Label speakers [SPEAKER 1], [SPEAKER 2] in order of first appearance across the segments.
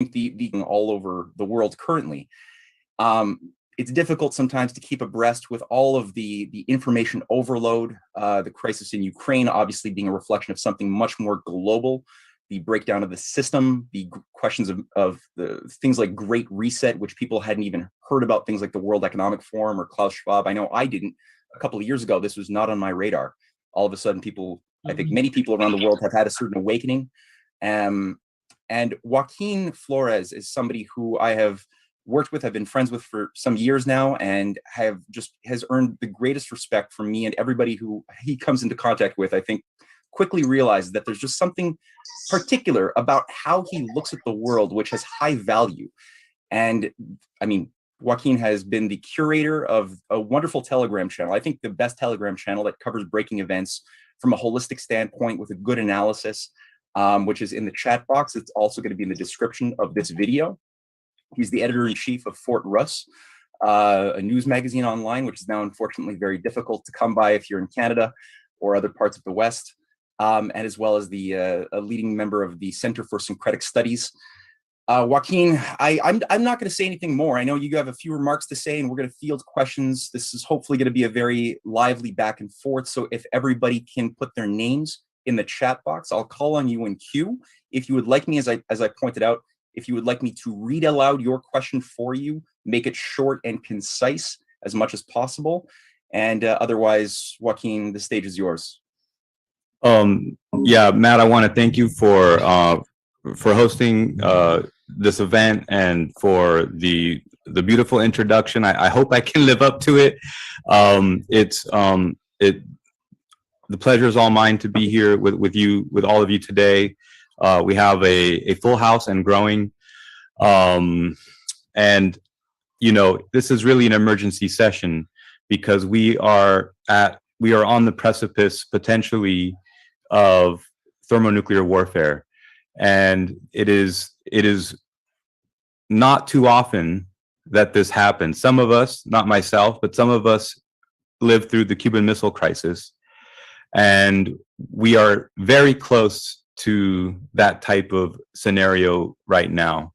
[SPEAKER 1] the all over the world currently. It's difficult sometimes to keep abreast with all of the information overload, the crisis in Ukraine obviously being a reflection of something much more global, the breakdown of the system, the questions of the things like Great Reset, which people hadn't even heard about, things like the World Economic Forum or Klaus Schwab. I know I didn't. A couple of years ago, this was not on my radar. All of a sudden, people, I think many people around the world have had a certain awakening. And Xoaquin Flores is somebody who I have worked with, I've been friends with for some years now, and has earned the greatest respect from me and everybody who he comes into contact with. I think quickly realizes that there's just something particular about how he looks at the world, which has high value. And I mean, Xoaquin has been the curator of a wonderful Telegram channel. I think the best Telegram channel that covers breaking events from a holistic standpoint with a good analysis, which is in the chat box. It's also going to be in the description of this video. He's the editor-in-chief of Fort Russ, a news magazine online, which is now unfortunately very difficult to come by if you're in Canada or other parts of the West, and as well as a leading member of the Center for Syncretic Studies. Xoaquin, I'm not going to say anything more. I know you have a few remarks to say, and we're going to field questions. This is hopefully going to be a very lively back and forth. So if everybody can put their names in the chat box, I'll call on you in queue. If you would like me, as I pointed out, if you would like me to read aloud your question for you, make it short and concise as much as possible. And otherwise, Xoaquin, the stage is yours.
[SPEAKER 2] Yeah, Matt, I want to thank you for hosting this event and for the beautiful introduction. I hope I can live up to it. The pleasure is all mine to be here with you, with all of you today. We have a full house and growing. And, you know, this is really an emergency session because we are on the precipice potentially of thermonuclear warfare. And it is not too often that this happens. Some of us, not myself, but some of us lived through the Cuban Missile Crisis. And we are very close to that type of scenario right now.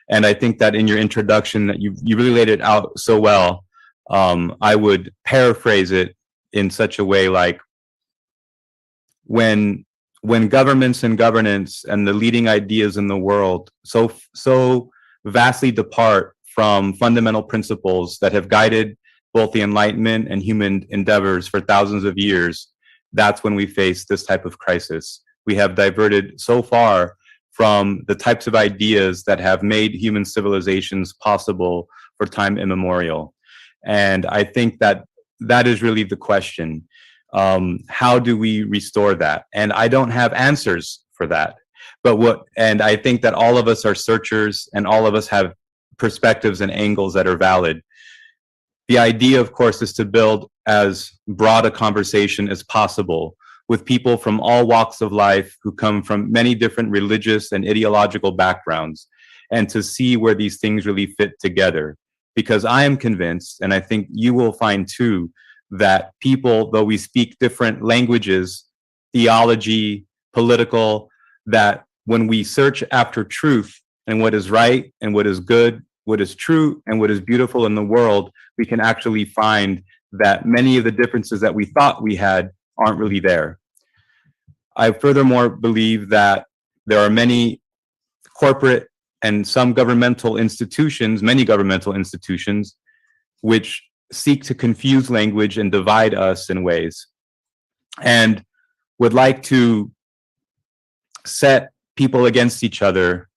[SPEAKER 2] And I think that in your introduction, that you really laid it out so well. I would paraphrase it in such a way like, when governments and governance and the leading ideas in the world so vastly depart from fundamental principles that have guided both the Enlightenment and human endeavors for thousands of years, that's when we face this type of crisis. We have diverted so far from the types of ideas that have made human civilizations possible for time immemorial. And I think that that is really the question. How do we restore that? And I don't have answers for that. And I think that all of us are searchers and all of us have perspectives and angles that are valid. The idea, of course, is to build as broad a conversation as possible with people from all walks of life who come from many different religious and ideological backgrounds, and to see where these things really fit together. Because I am convinced, and I think you will find too, that people, though we speak different languages, theology, political, that when we search after truth and what is right and what is good, what is true and what is beautiful in the world, we can actually find that many of the differences that we thought we had aren't really there. I furthermore believe that there are many corporate and some governmental institutions, many governmental institutions, which seek to confuse language and divide us in ways, and would like to set people against each other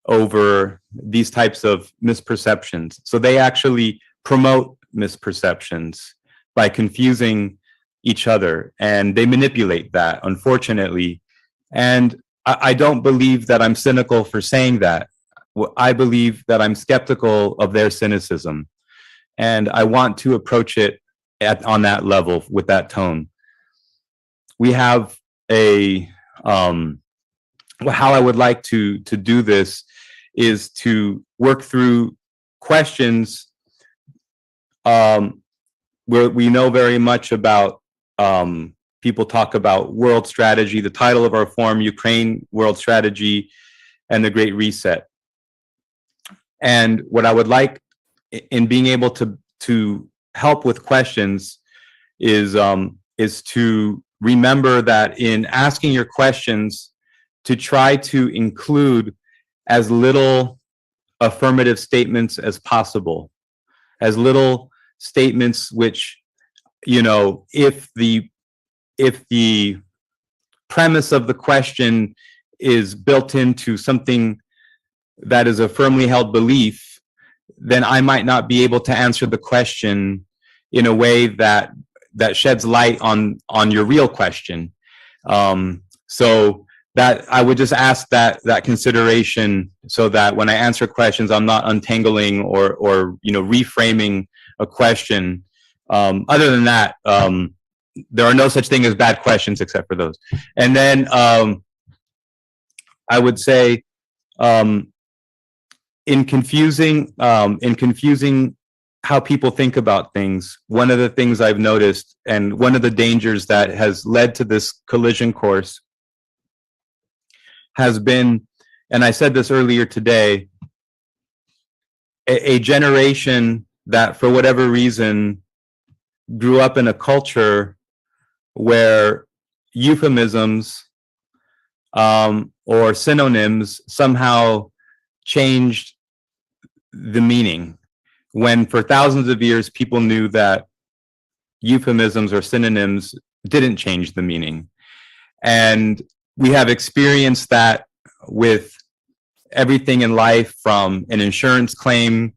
[SPEAKER 2] over these types of misperceptions. So they actually promote misperceptions by confusing each other, and they manipulate that, unfortunately. And I don't believe that I'm cynical for saying that. I believe that I'm skeptical of their cynicism. And I want to approach it on that level with that tone. We have how I would like to do this is to work through questions where we know very much about. People talk about world strategy, the title of our forum, Ukraine World Strategy and the Great Reset. And what I would like in being able to help with questions is to remember that in asking your questions, to try to include as little affirmative statements as possible, as little statements which, you know, if the premise of the question is built into something that is a firmly held belief, then I might not be able to answer the question in a way that sheds light on your real question. So that I would just ask that consideration, so that when I answer questions, I'm not untangling or you know, reframing a question. Other than that, there are no such thing as bad questions except for those. And then I would say, in confusing how people think about things, one of the things I've noticed, and one of the dangers that has led to this collision course, has been, and I said this earlier today, a generation that for whatever reason grew up in a culture where euphemisms or synonyms somehow changed the meaning, when for thousands of years people knew that euphemisms or synonyms didn't change the meaning. And we have experienced that with everything in life, from an insurance claim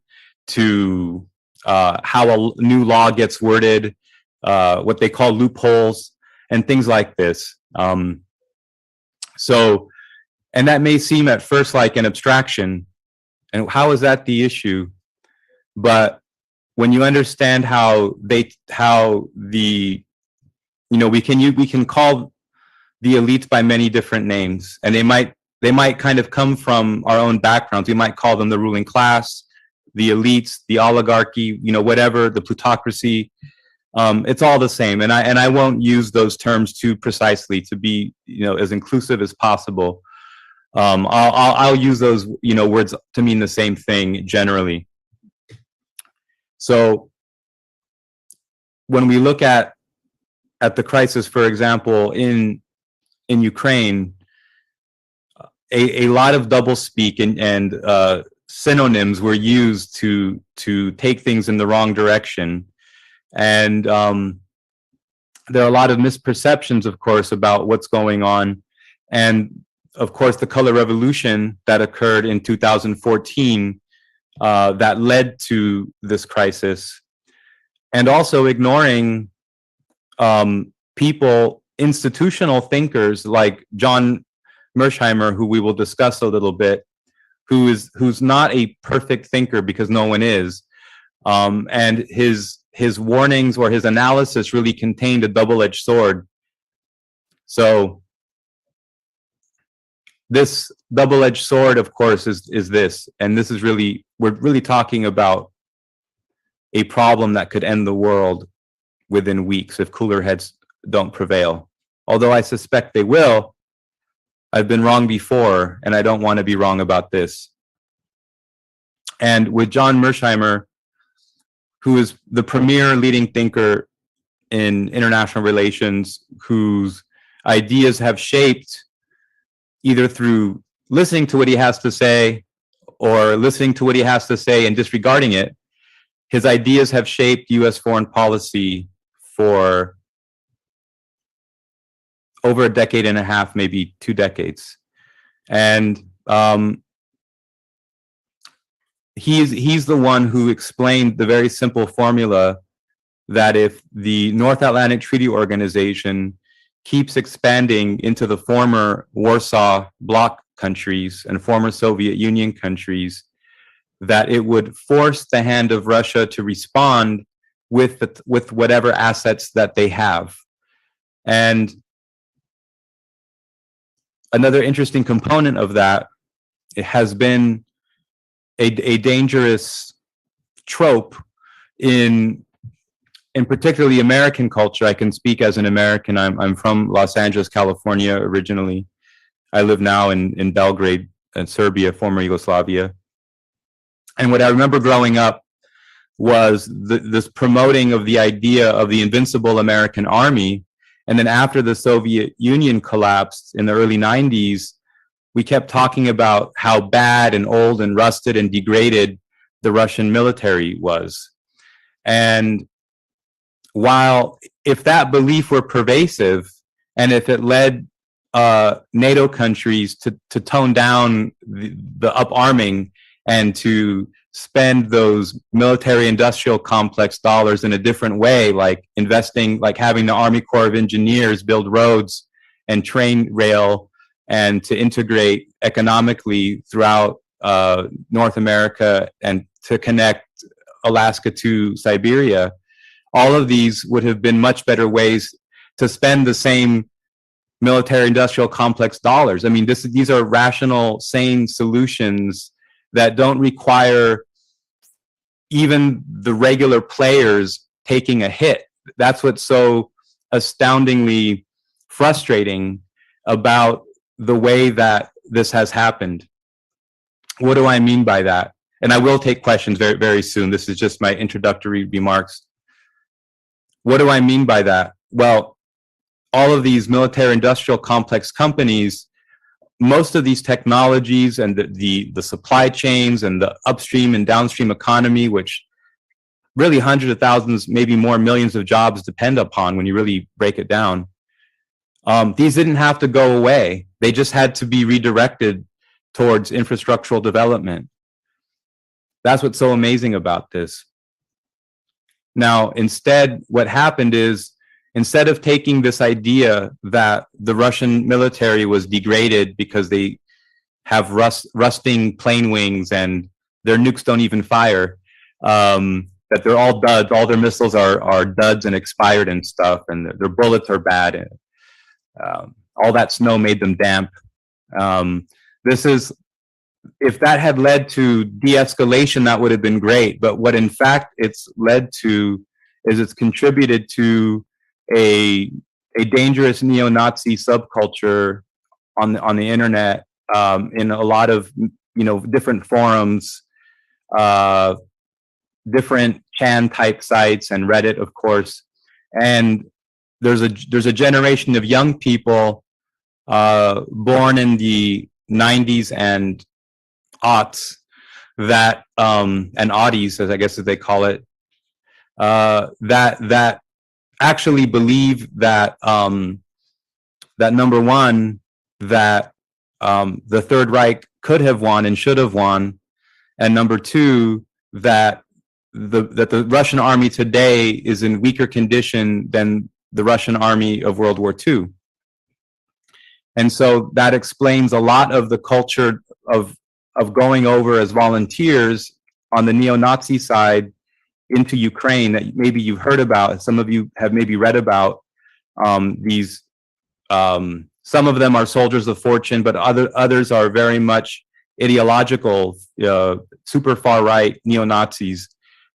[SPEAKER 2] to how a new law gets worded, what they call loopholes, and things like this. And that may seem at first like an abstraction, and how is that the issue? But when you understand how we can call the elites by many different names, and they might kind of come from our own backgrounds. We might call them the ruling class, the elites, the oligarchy, you know, whatever, the plutocracy. It's all the same, and I won't use those terms too precisely to be, you know, as inclusive as possible. I'll use those, you know, words to mean the same thing generally. So when we look at the crisis, for example, in Ukraine, a lot of doublespeak and synonyms were used to take things in the wrong direction. And there are a lot of misperceptions, of course, about what's going on. And of course, the color revolution that occurred in 2014 that led to this crisis, and also ignoring people, institutional thinkers like John Mersheimer, who we will discuss a little bit, who's not a perfect thinker, because no one is, and his warnings or his analysis really contained a double-edged sword. So this double-edged sword, of course, is this, and this is really, we're really talking about a problem that could end the world within weeks if cooler heads don't prevail. Although I suspect they will. I've been wrong before, and I don't want to be wrong about this. And with John Mersheimer, who is the premier leading thinker in international relations, whose ideas have shaped, either through listening to what he has to say or listening to what he has to say and disregarding it, his ideas have shaped US foreign policy for over a decade and a half, maybe 2 decades. And he's the one who explained the very simple formula that if the North Atlantic Treaty Organization keeps expanding into the former Warsaw Bloc countries and former Soviet Union countries, that it would force the hand of Russia to respond with whatever assets that they have. And another interesting component of that, it has been a dangerous trope in particularly American culture. I can speak as an American. I'm from Los Angeles, California, originally. I live now in Belgrade, in Serbia, former Yugoslavia. And what I remember growing up was this promoting of the idea of the invincible American army. And then after the Soviet Union collapsed in the early 90s, we kept talking about how bad and old and rusted and degraded the Russian military was. And while if that belief were pervasive, and if it led NATO countries to tone down the up-arming and to spend those military industrial complex dollars in a different way, like investing, like having the Army Corps of Engineers build roads and train rail, and to integrate economically throughout North America and to connect Alaska to Siberia, all of these would have been much better ways to spend the same military industrial complex dollars. I mean, these are rational, sane solutions that don't require even the regular players taking a hit. That's what's so astoundingly frustrating about the way that this has happened. What do I mean by that? And I will take questions very, very soon. This is just my introductory remarks. What do I mean by that? Well, all of these military industrial complex companies, most of these technologies and the supply chains and the upstream and downstream economy, which really hundreds of thousands, maybe more millions of jobs depend upon when you really break it down, these didn't have to go away. They just had to be redirected towards infrastructural development. That's what's so amazing about this. Now, instead, what happened is, instead of taking this idea that the Russian military was degraded because they have rusting plane wings and their nukes don't even fire, that they're all duds, all their missiles are duds and expired and stuff, and their bullets are bad, and all that snow made them damp. This is, if that had led to de-escalation, that would have been great. But what in fact it's led to is it's contributed to a dangerous neo-Nazi subculture on the internet, in a lot of different forums, different Chan type sites and Reddit, of course. And there's a generation of young people born in the 90s and aughts that and oddies, as I guess as they call it, that actually believe that that number one, that the Third Reich could have won and should have won, and number two, that the Russian army today is in weaker condition than the Russian army of World War II. And so that explains a lot of the culture of going over as volunteers on the neo-Nazi side into Ukraine that maybe you've heard about. Some of you have maybe read about these. Some of them are soldiers of fortune, but others are very much ideological, super far right neo-Nazis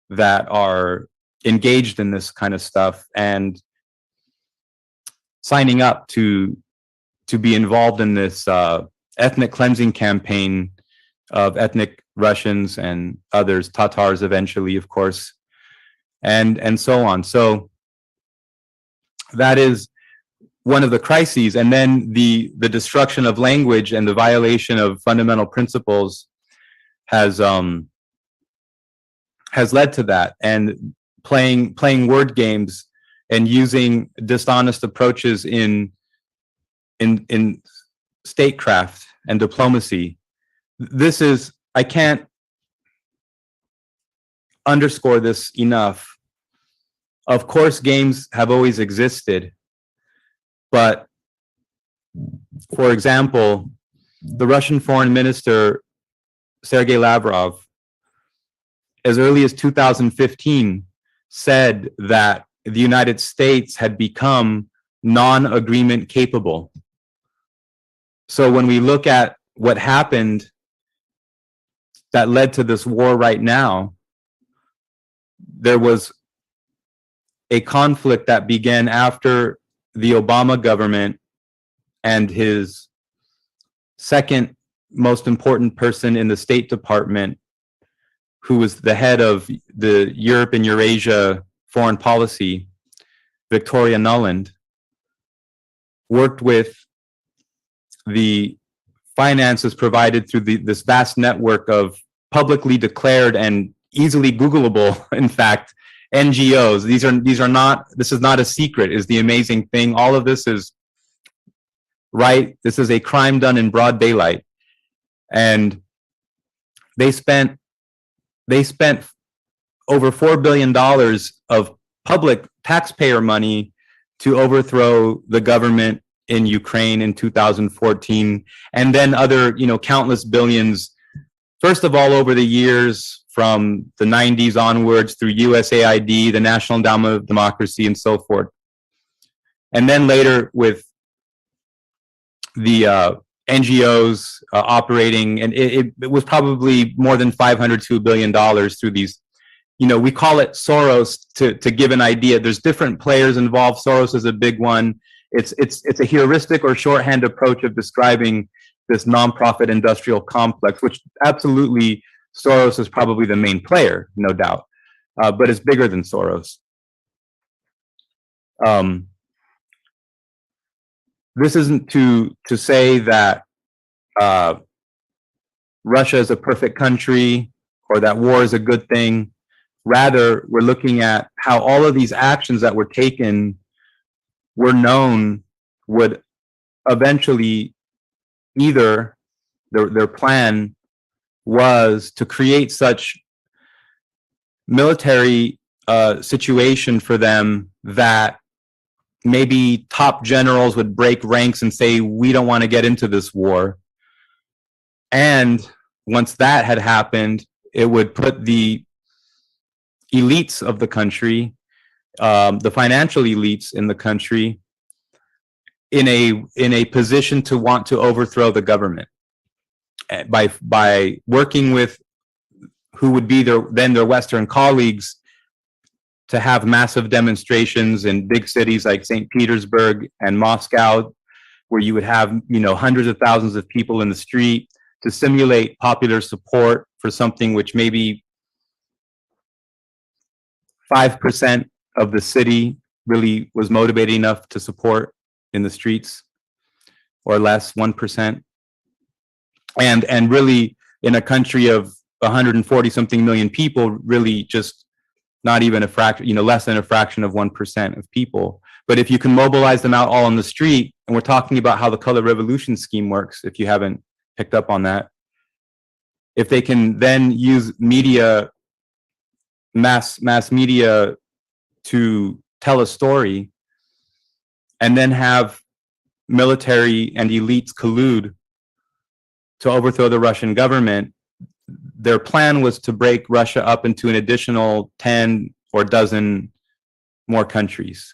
[SPEAKER 2] that are engaged in this kind of stuff and signing up to be involved in this ethnic cleansing campaign of ethnic Russians and others, Tatars eventually, of course, and so on. So that is one of the crises. And then the destruction of language and the violation of fundamental principles has led to that. And playing word games and using dishonest approaches in statecraft and diplomacy. This is, I can't underscore this enough. Of course, games have always existed, but for example, the Russian foreign minister, Sergei Lavrov, as early as 2015, said that the United States had become non-agreement capable. So when we look at what happened that led to this war right now, there was a conflict that began after the Obama government and his second most important person in the State Department who was the head of the Europe and Eurasia foreign policy, Victoria Nuland, worked with the finances provided through this vast network of publicly declared and easily Googleable, in fact, NGOs. This is not a secret, is the amazing thing. All of this is right. This is a crime done in broad daylight. And they spent over $4 billion of public taxpayer money to overthrow the government in Ukraine in 2014, and then other, countless billions, first of all, over the years from the 90s onwards through USAID, the National Endowment of Democracy, and so forth. And then later with the NGOs operating, and it was probably more than $502 billion through these, we call it Soros to give an idea. There's different players involved. Soros is a big one. It's a heuristic or shorthand approach of describing this nonprofit industrial complex, which absolutely Soros is probably the main player, no doubt, but it's bigger than Soros. This isn't to say that Russia is a perfect country or that war is a good thing. Rather, we're looking at how all of these actions that were taken were known would eventually either their plan was to create such military situation for them that maybe top generals would break ranks and say, we don't want to get into this war. And once that had happened, it would put the elites of the country, the financial elites in the country, in a position to want to overthrow the government by working with who would be their Western colleagues to have massive demonstrations in big cities like St. Petersburg and Moscow, where you would have hundreds of thousands of people in the street to simulate popular support for something which maybe 5% of the city really was motivated enough to support in the streets, or less, 1%. And really, in a country of 140 something million people, really just not even a fraction, less than a fraction of 1% of people. But if you can mobilize them out all on the street, and we're talking about how the color revolution scheme works, if you haven't picked up on that, if they can then use media, mass media, to tell a story, and then have military and elites collude to overthrow the Russian government. Their plan was to break Russia up into an additional 10 or dozen more countries.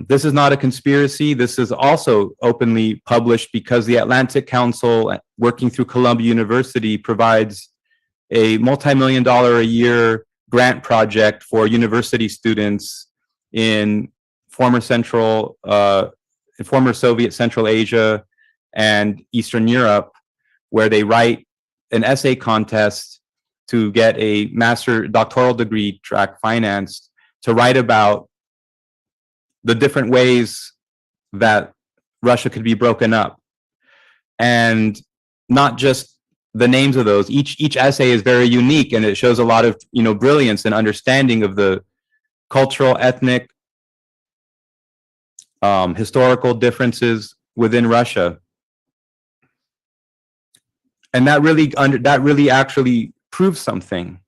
[SPEAKER 2] This is not a conspiracy. This is also openly published because the Atlantic Council, working through Columbia University, provides a multi-million-dollar a year grant project for university students in former Soviet Central Asia and Eastern Europe, where they write an essay contest to get a doctoral degree track financed to write about the different ways that Russia could be broken up. And not just the names of those. Each essay is very unique, and it shows a lot of brilliance and understanding of the cultural, ethnic, historical differences within Russia. And that really actually proves something,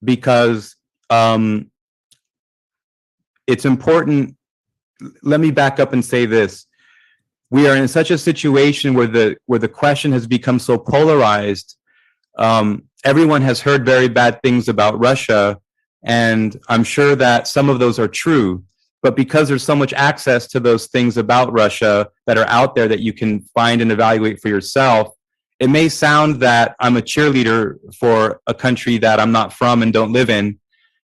[SPEAKER 2] because it's important. Let me back up and say this. We are in such a situation where the question has become so polarized. Everyone has heard very bad things about Russia, and I'm sure that some of those are true. But because there's so much access to those things about Russia that are out there that you can find and evaluate for yourself, it may sound that I'm a cheerleader for a country that I'm not from and don't live in,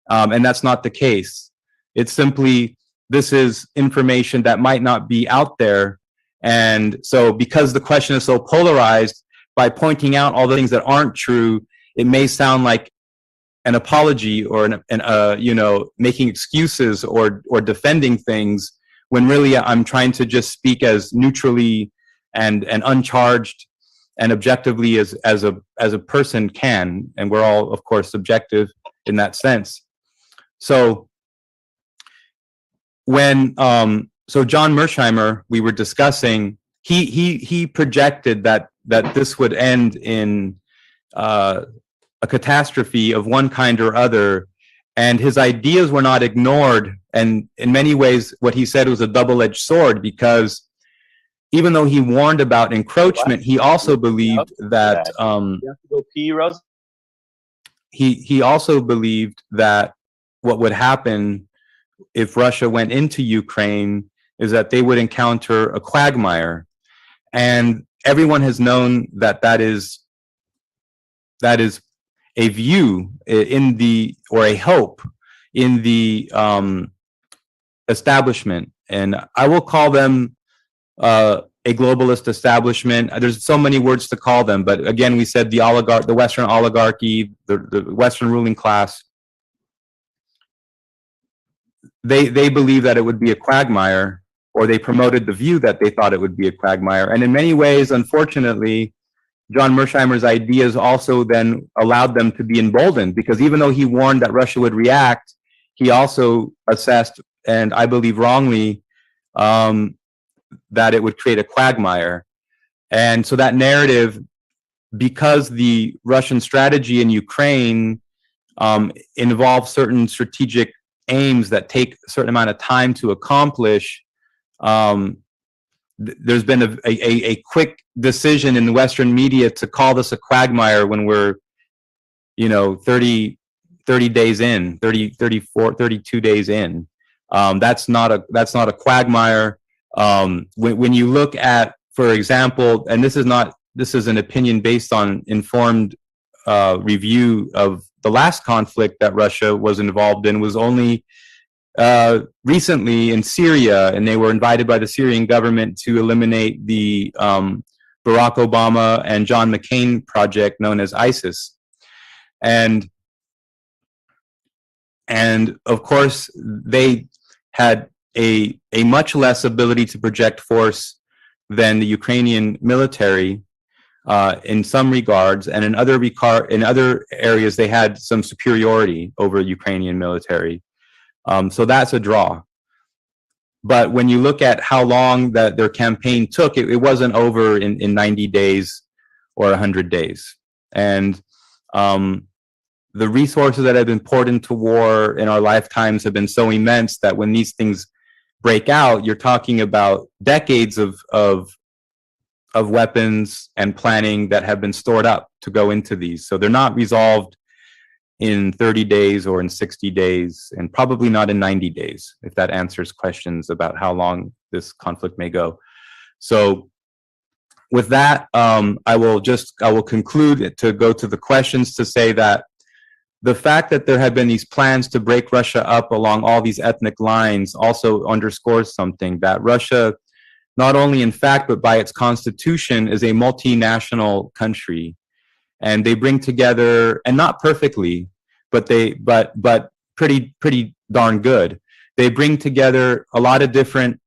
[SPEAKER 2] and that's not the case. It's simply, this is information that might not be out there. And so because the question is so polarized, by pointing out all the things that aren't true, it may sound like an apology or making excuses or defending things, when really I'm trying to just speak as neutrally and uncharged and objectively as a person can, and we're all, of course, subjective in that sense. So when so John Mersheimer, we were discussing, he projected that this would end in a catastrophe of one kind or other, and his ideas were not ignored. And in many ways, what he said was a double-edged sword, because even though he warned about encroachment, he also believed that
[SPEAKER 3] you have to go pee, Rose?
[SPEAKER 2] he also believed that what would happen if Russia went into Ukraine is that they would encounter a quagmire. And everyone has known that that is a view in the, or a hope in the establishment. And I will call them a globalist establishment. There's so many words to call them, but again, we said the Western oligarchy, the Western ruling class. They believe that it would be a quagmire, or they promoted the view that they thought it would be a quagmire. And in many ways, unfortunately, John Mersheimer's ideas also then allowed them to be emboldened, because even though he warned that Russia would react, he also assessed, and I believe wrongly, that it would create a quagmire. And so that narrative, because the Russian strategy in Ukraine involves certain strategic aims that take a certain amount of time to accomplish, there's been a quick decision in the Western media to call this a quagmire when we're, 30 days in, 34, 32 days in. That's not a quagmire. When you look at, for example, and this is an opinion based on informed review of the last conflict that Russia was involved in, was only recently in Syria, and they were invited by the Syrian government to eliminate the Barack Obama and John McCain project known as ISIS. And of course, they had a much less ability to project force than the Ukrainian military in some regards, and in other areas they had some superiority over Ukrainian military. So that's a draw. But when you look at how long that their campaign took, it wasn't over in 90 days or 100 days. And the resources that have been poured into war in our lifetimes have been so immense that when these things break out, you're talking about decades of weapons and planning that have been stored up to go into these. So they're not resolved in 30 days or in 60 days, and probably not in 90 days, if that answers questions about how long this conflict may go. So with that, I will conclude to go to the questions, to say that the fact that there have been these plans to break Russia up along all these ethnic lines also underscores something, that Russia, not only in fact, but by its constitution, is a multinational country. And they bring together, and not perfectly, but pretty darn good. They bring together a lot of different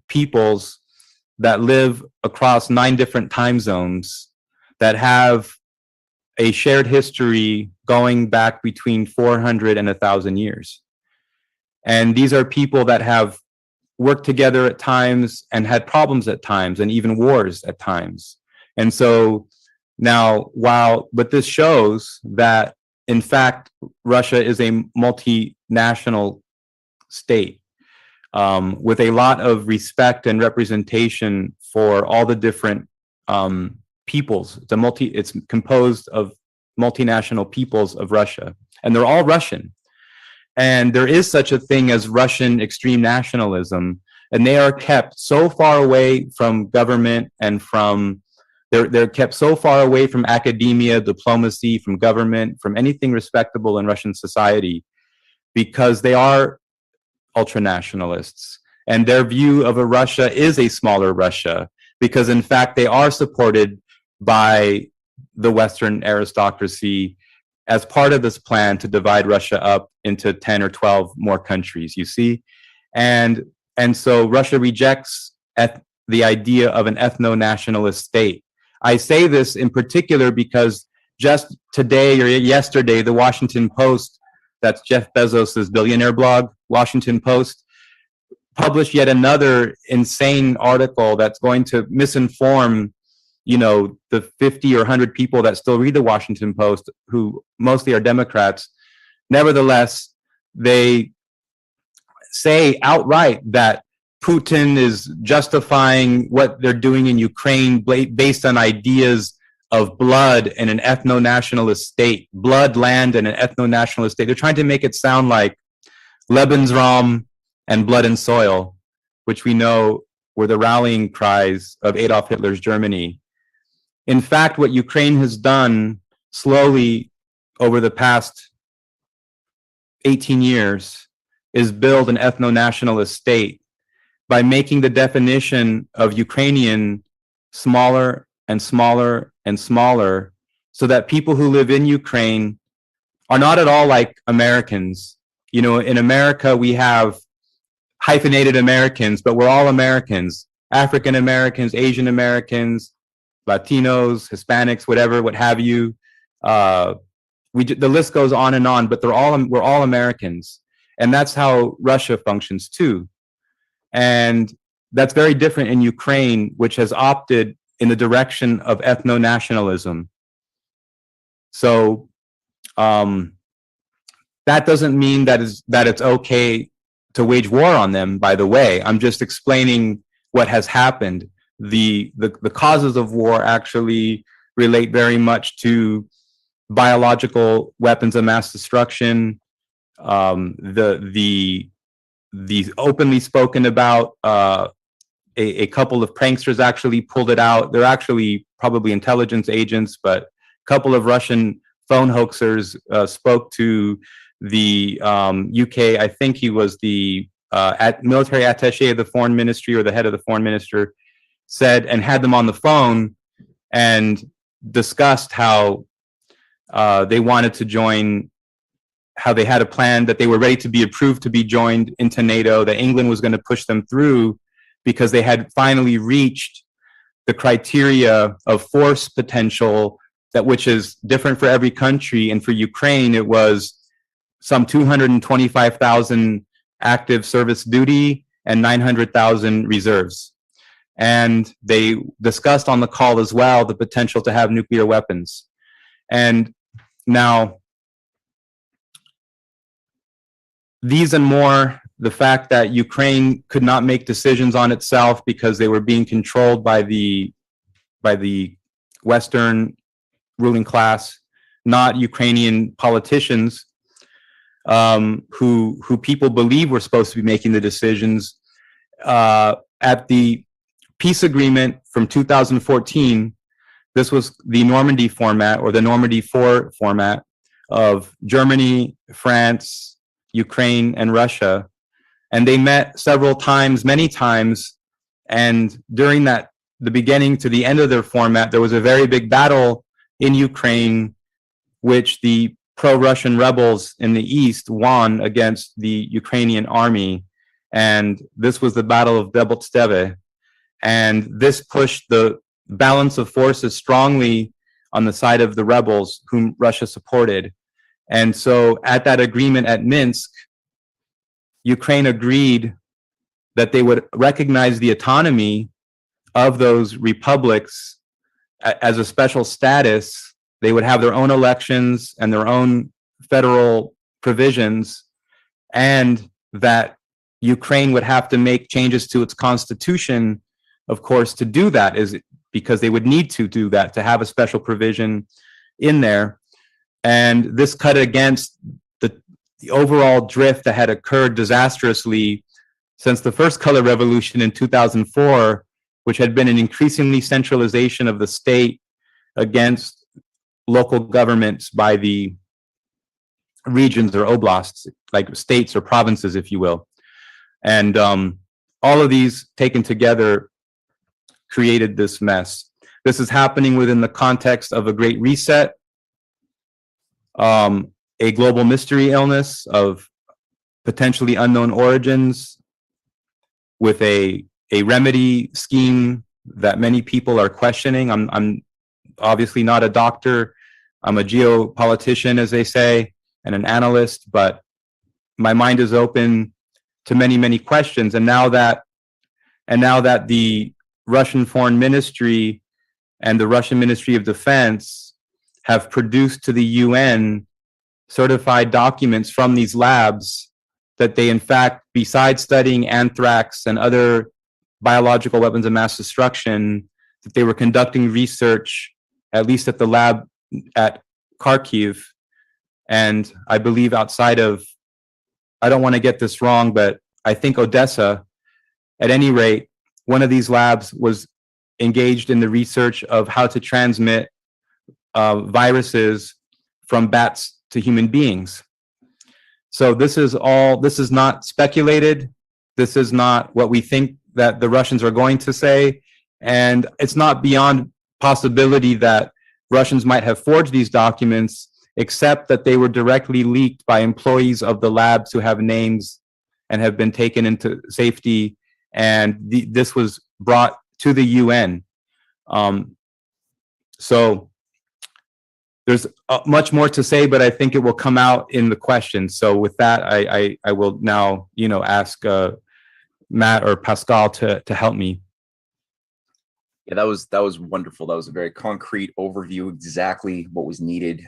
[SPEAKER 2] peoples that live across 9 different time zones, that have a shared history going back between 400 and 1,000 years. And these are people that have worked together at times and had problems at times, and even wars at times. And so now, but this shows that, in fact, Russia is a multinational state with a lot of respect and representation for all the different peoples. It's composed of multinational peoples of Russia, and they're all Russian. And there is such a thing as Russian extreme nationalism, and they are kept so far away from government and from they're kept so far away from academia, diplomacy, from government, from anything respectable in Russian society, because they are ultranationalists. And their view of a Russia is a smaller Russia, because in fact they are supported by the Western aristocracy as part of this plan to divide Russia up into 10 or 12 more countries, you see? And so Russia rejects the idea of an ethno-nationalist state. I say this in particular because just today or yesterday, the Washington Post, that's Jeff Bezos's billionaire blog, Washington Post, published yet another insane article that's going to misinform, you know, the 50 or 100 people that still read the Washington Post, who mostly are Democrats. Nevertheless, they say outright that Putin is justifying what they're doing in Ukraine based on ideas of blood and an ethno-nationalist state, blood, land, and an ethno-nationalist state. They're trying to make it sound like Lebensraum and blood and soil, which we know were the rallying cries of Adolf Hitler's Germany. In fact, what Ukraine has done slowly over the past 18 years is build an ethno-nationalist state by making the definition of Ukrainian smaller and smaller and smaller, so that people who live in Ukraine are not at all like Americans. You know, in America, we have hyphenated Americans, but we're all Americans, African Americans, Asian Americans, Latinos, Hispanics, whatever, what have you. The list goes on and on, but we're all Americans. And that's how Russia functions too. And that's very different in Ukraine, which has opted in the direction of ethno-nationalism. So that doesn't mean that it's okay to wage war on them, by the way. I'm just explaining what has happened. The causes of war actually relate very much to biological weapons of mass destruction, the openly spoken about, a couple of pranksters actually pulled it out. They're actually probably intelligence agents, but a couple of Russian phone hoaxers spoke to the UK. I think he was the military attaché of the foreign ministry or the head of the foreign minister, said, and had them on the phone and discussed how they wanted to join, how they had a plan, that they were ready to be approved to be joined into NATO, that England was going to push them through because they had finally reached the criteria of force potential, that which is different for every country. And for Ukraine, it was some 225,000 active service duty and 900,000 reserves. And they discussed on the call as well the potential to have nuclear weapons. And now, these and more, the fact that Ukraine could not make decisions on itself because they were being controlled by the Western ruling class, not Ukrainian politicians, who people believe were supposed to be making the decisions. At the peace agreement from 2014, this was the Normandy format, or the Normandy 4 format, of Germany, France, Ukraine, and Russia. And they met several times, many times. And during that, the beginning to the end of their format, there was a very big battle in Ukraine, which the pro-Russian rebels in the east won against the Ukrainian army. And this was the Battle of Debaltseve. And this pushed the balance of forces strongly on the side of the rebels whom Russia supported. And so at that agreement at Minsk, Ukraine agreed that they would recognize the autonomy of those republics as a special status. They would have their own elections and their own federal provisions, and that Ukraine would have to make changes to its constitution, of course, to do that, is because they would need to do that, to have a special provision in there. And this cut against the overall drift that had occurred disastrously since the first color revolution in 2004, which had been an increasingly centralization of the state against local governments by the regions or oblasts, like states or provinces, if you will. And all of these taken together created this mess. This is happening within the context of a great reset, a global mystery illness of potentially unknown origins, with a remedy scheme that many people are questioning. I'm obviously not a doctor. I'm a geopolitician, as they say, and an analyst, but my mind is open to many, many questions. And now that the Russian Foreign Ministry and the Russian Ministry of Defense have produced to the UN certified documents from these labs that they, in fact, besides studying anthrax and other biological weapons of mass destruction, that they were conducting research, at least at the lab at Kharkiv, and I believe outside of, I don't want to get this wrong, but I think Odessa. At any rate, one of these labs was engaged in the research of how to transmit viruses from bats to human beings. So this is not speculated. This is not what we think that the Russians are going to say. And it's not beyond possibility that Russians might have forged these documents, except that they were directly leaked by employees of the labs who have names and have been taken into safety. And this was brought to the UN. So there's much more to say, but I think it will come out in the questions. So with that, I will now, ask Matt or Pascal to help me.
[SPEAKER 1] Yeah, that was wonderful. That was a very concrete overview, exactly what was needed.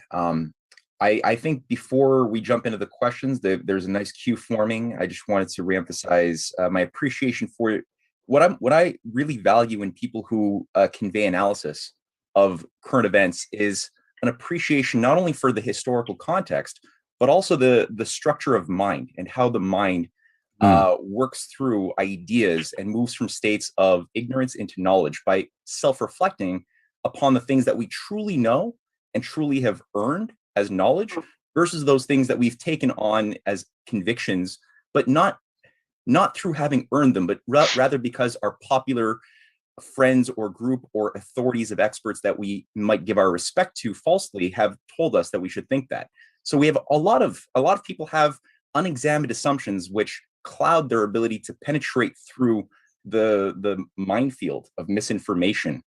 [SPEAKER 1] I think before we jump into the questions, there's a nice queue forming. I just wanted to reemphasize my appreciation for it. What I really value in people who convey analysis of current events is an appreciation not only for the historical context, but also the structure of mind and how the mind works through ideas and moves from states of ignorance into knowledge by self-reflecting upon the things that we truly know and truly have earned as knowledge versus those things that we've taken on as convictions, but not through having earned them, but rather because our popular friends or group or authorities of experts that we might give our respect to falsely have told us that we should think that. So we have a lot of people have unexamined assumptions which cloud their ability to penetrate through the minefield of misinformation.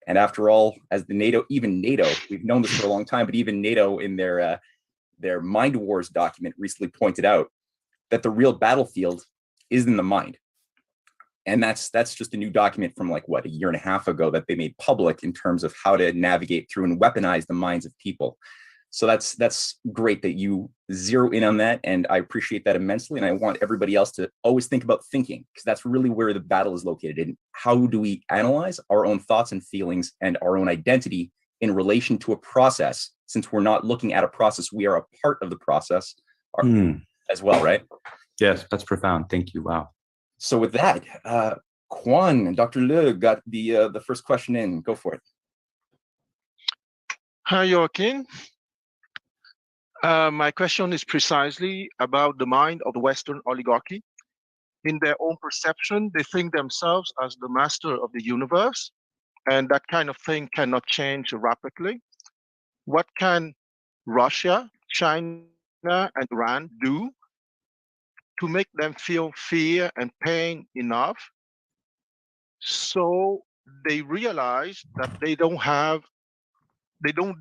[SPEAKER 1] And after all, as NATO, we've known this for a long time, but even NATO in their Mind Wars document recently pointed out that the real battlefield is in the mind. And that's just a new document from a year and a half ago that they made public in terms of how to navigate through and weaponize the minds of people. So that's great that you zero in on that, and I appreciate that immensely. And I want everybody else to always think about thinking, because that's really where the battle is located. And how do we analyze our own thoughts and feelings and our own identity in relation to a process? Since we're not looking at a process, we are a part of the process as well, right?
[SPEAKER 2] Yes, that's profound. Thank you. Wow.
[SPEAKER 1] So with that, Juan and Dr. Le got the first question in. Go for it.
[SPEAKER 4] Hi, Joaquin. My question is precisely about the mind of the Western oligarchy. In their own perception, they think themselves as the master of the universe, and that kind of thing cannot change rapidly. What can Russia, China, and Iran do to make them feel fear and pain enough so they realize that they don't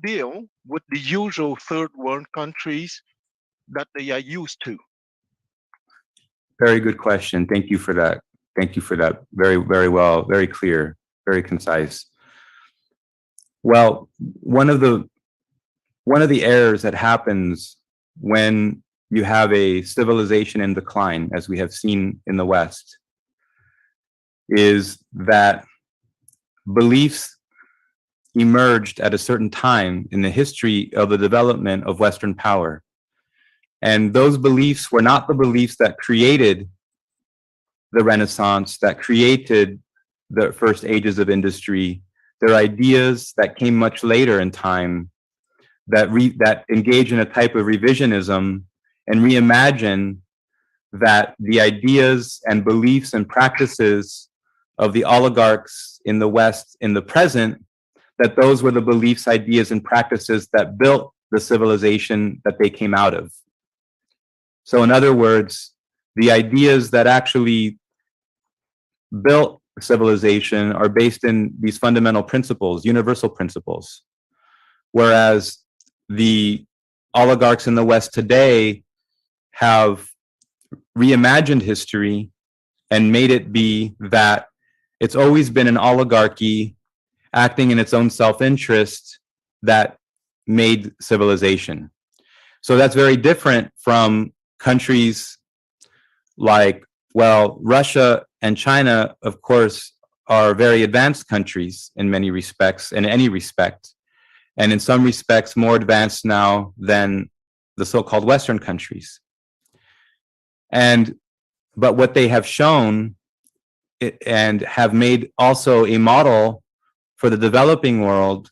[SPEAKER 4] deal with the usual third world countries that they are used to?
[SPEAKER 2] Very good question. Thank you for that. Very, very well, very clear, very concise. Well, one of the errors that happens when you have a civilization in decline, as we have seen in the West, is that beliefs emerged at a certain time in the history of the development of Western power. And those beliefs were not the beliefs that created the Renaissance, that created the first ages of industry. They're ideas that came much later in time that engage in a type of revisionism and reimagine that the ideas and beliefs and practices of the oligarchs in the West in the present that those were the beliefs, ideas, and practices that built the civilization that they came out of. So in other words, the ideas that actually built civilization are based in these fundamental principles, universal principles. Whereas the oligarchs in the West today have reimagined history and made it be that it's always been an oligarchy acting in its own self-interest that made civilization. So that's very different from countries like, well, Russia and China, of course, are very advanced countries in many respects, in any respect, and in some respects more advanced now than the so-called Western countries. But what they have shown and have made also a model for the developing world,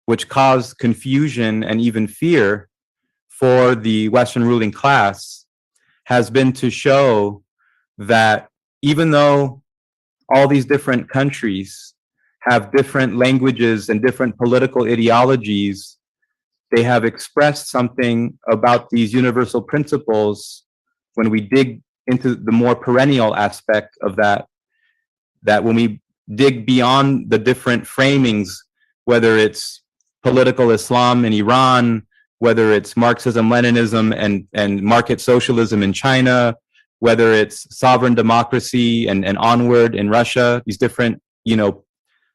[SPEAKER 2] which caused confusion and even fear for the Western ruling class, has been to show that even though all these different countries have different languages and different political ideologies, they have expressed something about these universal principles when we dig into the more perennial aspect of that when we dig beyond the different framings, whether it's political Islam in Iran, whether it's Marxism, Leninism, and market socialism in China, whether it's sovereign democracy and onward in Russia, these different,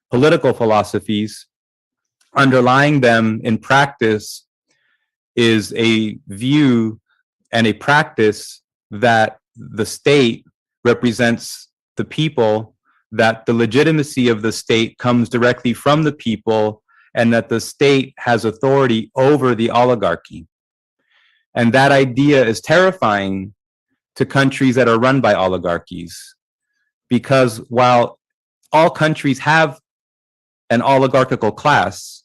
[SPEAKER 2] political philosophies, underlying them in practice is a view and a practice that the state represents the people, that the legitimacy of the state comes directly from the people, and that the state has authority over the oligarchy. And that idea is terrifying to countries that are run by oligarchies, because while all countries have an oligarchical class,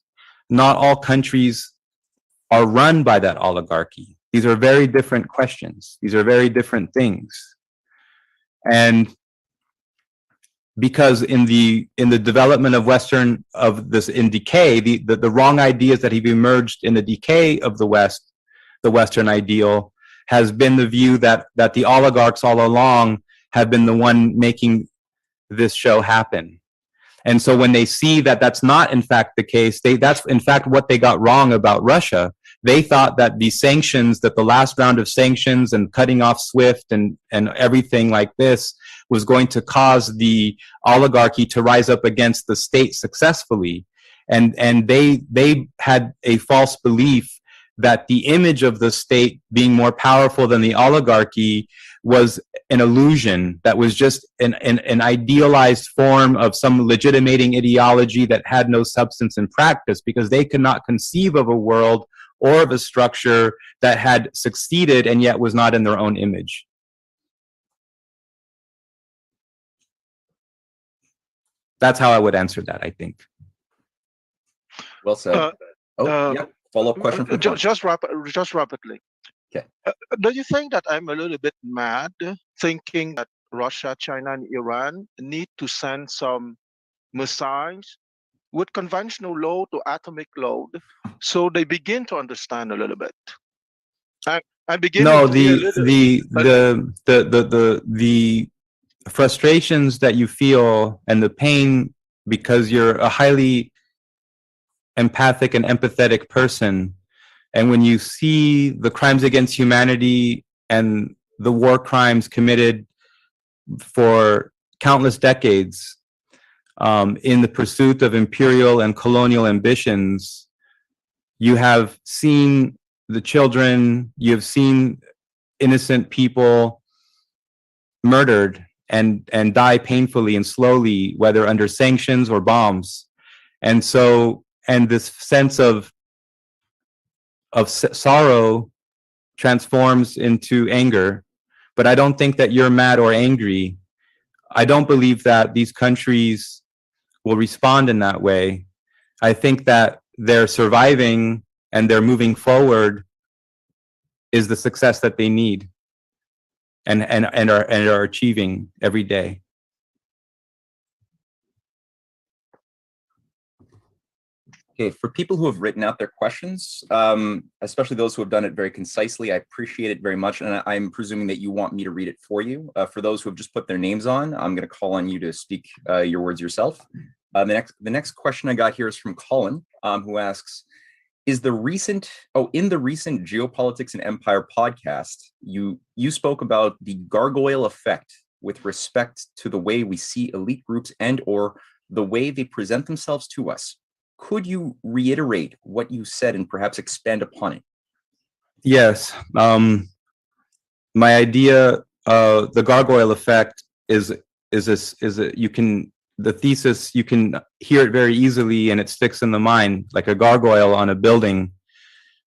[SPEAKER 2] not all countries are run by that oligarchy. These are very different questions. These are very different things. And because in the development of in decay, the wrong ideas that have emerged in the decay of the West, the Western ideal, has been the view that the oligarchs all along have been the one making this show happen. And so when they see that that's not in fact the case, that's in fact what they got wrong about Russia. They thought that the sanctions, that the last round of sanctions and cutting off SWIFT and everything like this was going to cause the oligarchy to rise up against the state successfully. And they had a false belief that the image of the state being more powerful than the oligarchy was an illusion, that was just an idealized form of some legitimating ideology that had no substance in practice, because they could not conceive of a world or of a structure that had succeeded and yet was not in their own image. That's how I would answer that, I think.
[SPEAKER 1] Well said. Yeah. Follow-up question from
[SPEAKER 4] just rapidly.
[SPEAKER 1] Okay.
[SPEAKER 4] Do you think that I'm a little bit mad thinking that Russia, China, and Iran need to send some missiles with conventional load to atomic load, so they begin to understand a little bit? I begin. No,
[SPEAKER 2] the frustrations that you feel and the pain, because you're a highly empathic and empathetic person, and when you see the crimes against humanity and the war crimes committed for countless decades in the pursuit of imperial and colonial ambitions, you have seen the children, you have seen innocent people murdered and die painfully and slowly, whether under sanctions or bombs. And so, and this sense of sorrow transforms into anger. But I don't think that you're mad or angry. I don't believe that these countries will respond in that way. I think that they're surviving and they're moving forward is the success that they need and are achieving every day.
[SPEAKER 1] Okay, for people who have written out their questions, especially those who have done it very concisely, I appreciate it very much. And I'm presuming that you want me to read it for you. For those who have just put their names on, I'm going to call on you to speak your words yourself. The next question I got here is from Colin, who asks, in the recent Geopolitics and Empire podcast, you spoke about the gargoyle effect with respect to the way we see elite groups and or the way they present themselves to us. Could you reiterate what you said and perhaps expand upon it?
[SPEAKER 2] Yes. My idea, the gargoyle effect the thesis, you can hear it very easily and it sticks in the mind like a gargoyle on a building.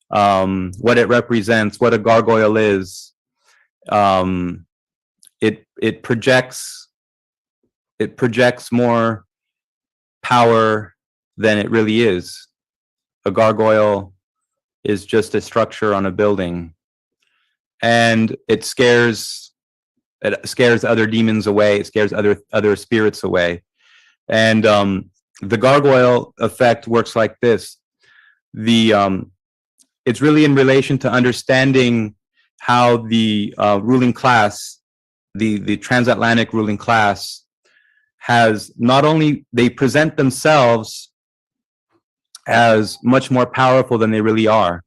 [SPEAKER 2] What it represents, what a gargoyle is, it projects more power than it really is. A gargoyle is just a structure on a building, and it scares other demons away. It scares other spirits away. And the gargoyle effect works like this. It's really in relation to understanding how the ruling class, the transatlantic ruling class, has not only, they present themselves as much more powerful than they really are.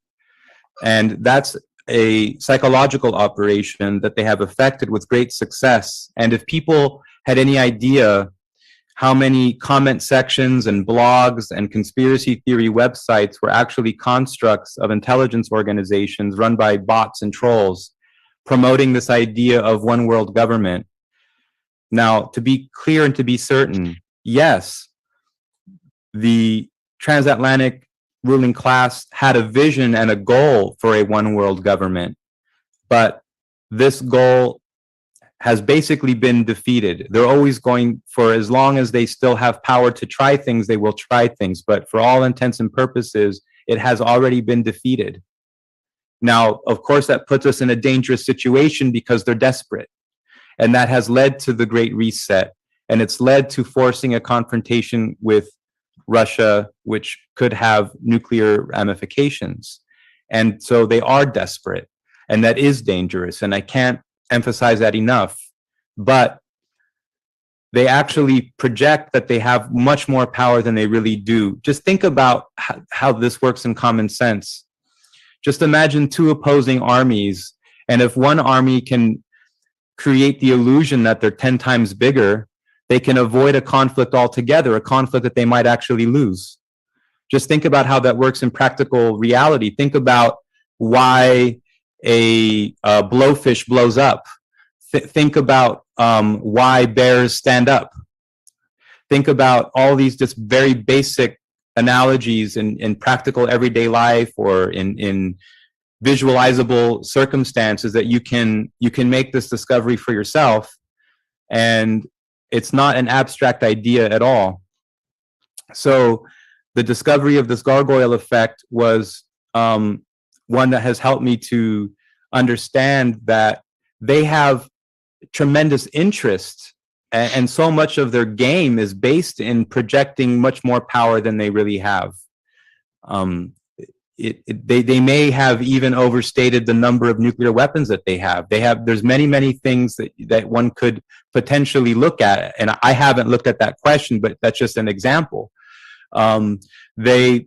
[SPEAKER 2] And that's a psychological operation that they have effected with great success. And if people had any idea how many comment sections and blogs and conspiracy theory websites were actually constructs of intelligence organizations run by bots and trolls promoting this idea of one world government. Now, to be clear and to be certain, yes, the transatlantic ruling class had a vision and a goal for a one world government, but this goal has basically been defeated. They're always going, for as long as they still have power to try things, they will try things, but for all intents and purposes, it has already been defeated. Now, of course, that puts us in a dangerous situation because they're desperate. And that has led to the Great Reset. And it's led to forcing a confrontation with Russia, which could have nuclear ramifications. And so they are desperate. And that is dangerous. And I can't emphasize that enough. But they actually project that they have much more power than they really do. Just think about how this works in common sense. Just imagine two opposing armies. And if one army can create the illusion that they're 10 times bigger, they can avoid a conflict altogether, a conflict that they might actually lose. Just think about how that works in practical reality. Think about why a blowfish blows up. Think about why bears stand up. Think about all these just very basic analogies in practical everyday life or in visualizable circumstances that you can make this discovery for yourself. And it's not an abstract idea at all. So the discovery of this gargoyle effect was one that has helped me to understand that they have tremendous interest, and so much of their game is based in projecting much more power than they really have. They may have even overstated the number of nuclear weapons that they have. There's many things that one could potentially look at, and I haven't looked at that question, but that's just an example. They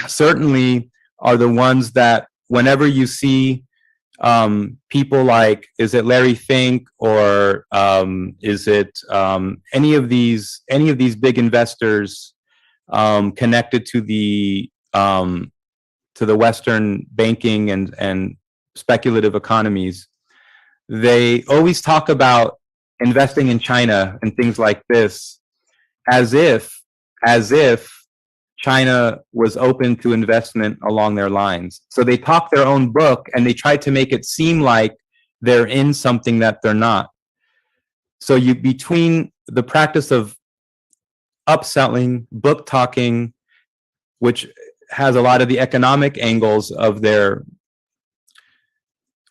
[SPEAKER 2] certainly are the ones that whenever you see people like, is it Larry Fink or is it any of these big investors connected to the Western banking and speculative economies, they always talk about investing in China and things like this as if China was open to investment along their lines. So they talk their own book and they try to make it seem like they're in something that they're not. So between the practice of upselling, book talking, which has a lot of the economic angles of their,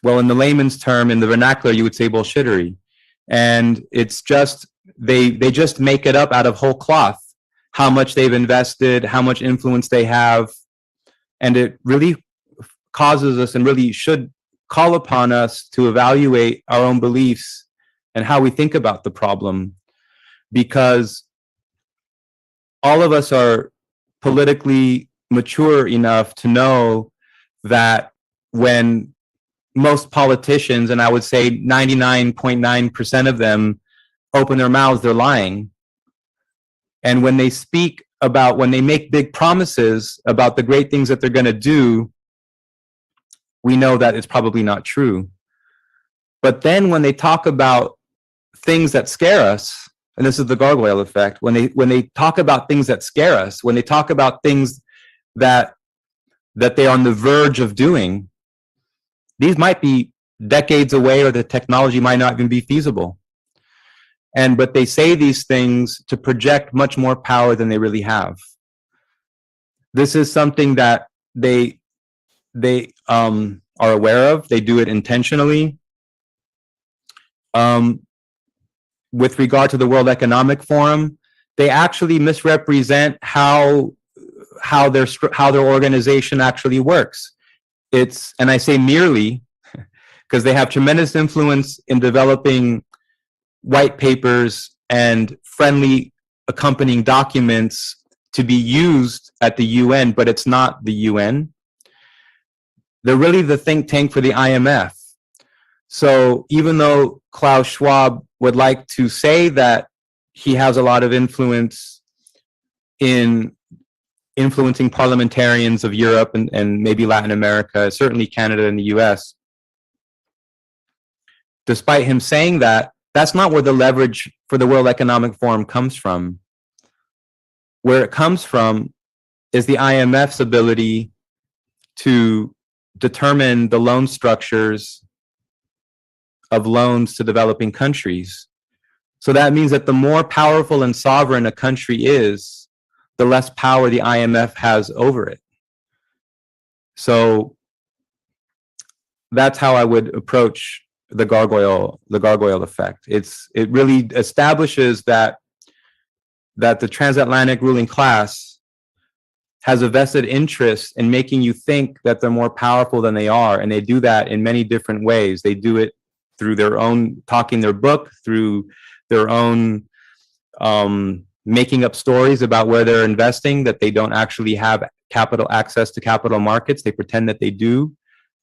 [SPEAKER 2] well, in the layman's term, in the vernacular, you would say bullshittery. And it's just, they just make it up out of whole cloth. how much they've invested, how much influence they have. And it really causes us, and really should call upon us, to evaluate our own beliefs and how we think about the problem, because all of us are politically mature enough to know that when most politicians, and I would say 99.9% of them, open their mouths, they're lying. And when they speak about, when they make big promises about the great things that they're going to do, we know that it's probably not true. But then when they talk about things that scare us, and this is the gargoyle effect, when they talk about things that scare us, when they talk about things that they're on the verge of doing, these might be decades away, or the technology might not even be feasible. But they say these things to project much more power than they really have. This is something that they are aware of. They do it intentionally. With regard to the World Economic Forum, they actually misrepresent how their organization actually works. And I say merely because they have tremendous influence in developing white papers and friendly accompanying documents to be used at the UN, but it's not the UN. They're really the think tank for the IMF. So even though Klaus Schwab would like to say that he has a lot of influence in influencing parliamentarians of Europe and maybe Latin America, certainly Canada and the US, despite him saying that, that's not where the leverage for the World Economic Forum comes from. Where it comes from is the IMF's ability to determine the loan structures of loans to developing countries. So that means that the more powerful and sovereign a country is, the less power the IMF has over it. So that's how I would approach the gargoyle effect. It really establishes that the transatlantic ruling class has a vested interest in making you think that they're more powerful than they are, and they do that in many different ways. They do it through their own talking their book, through their own making up stories about where they're investing, that they don't actually have access to capital markets. They pretend that they do,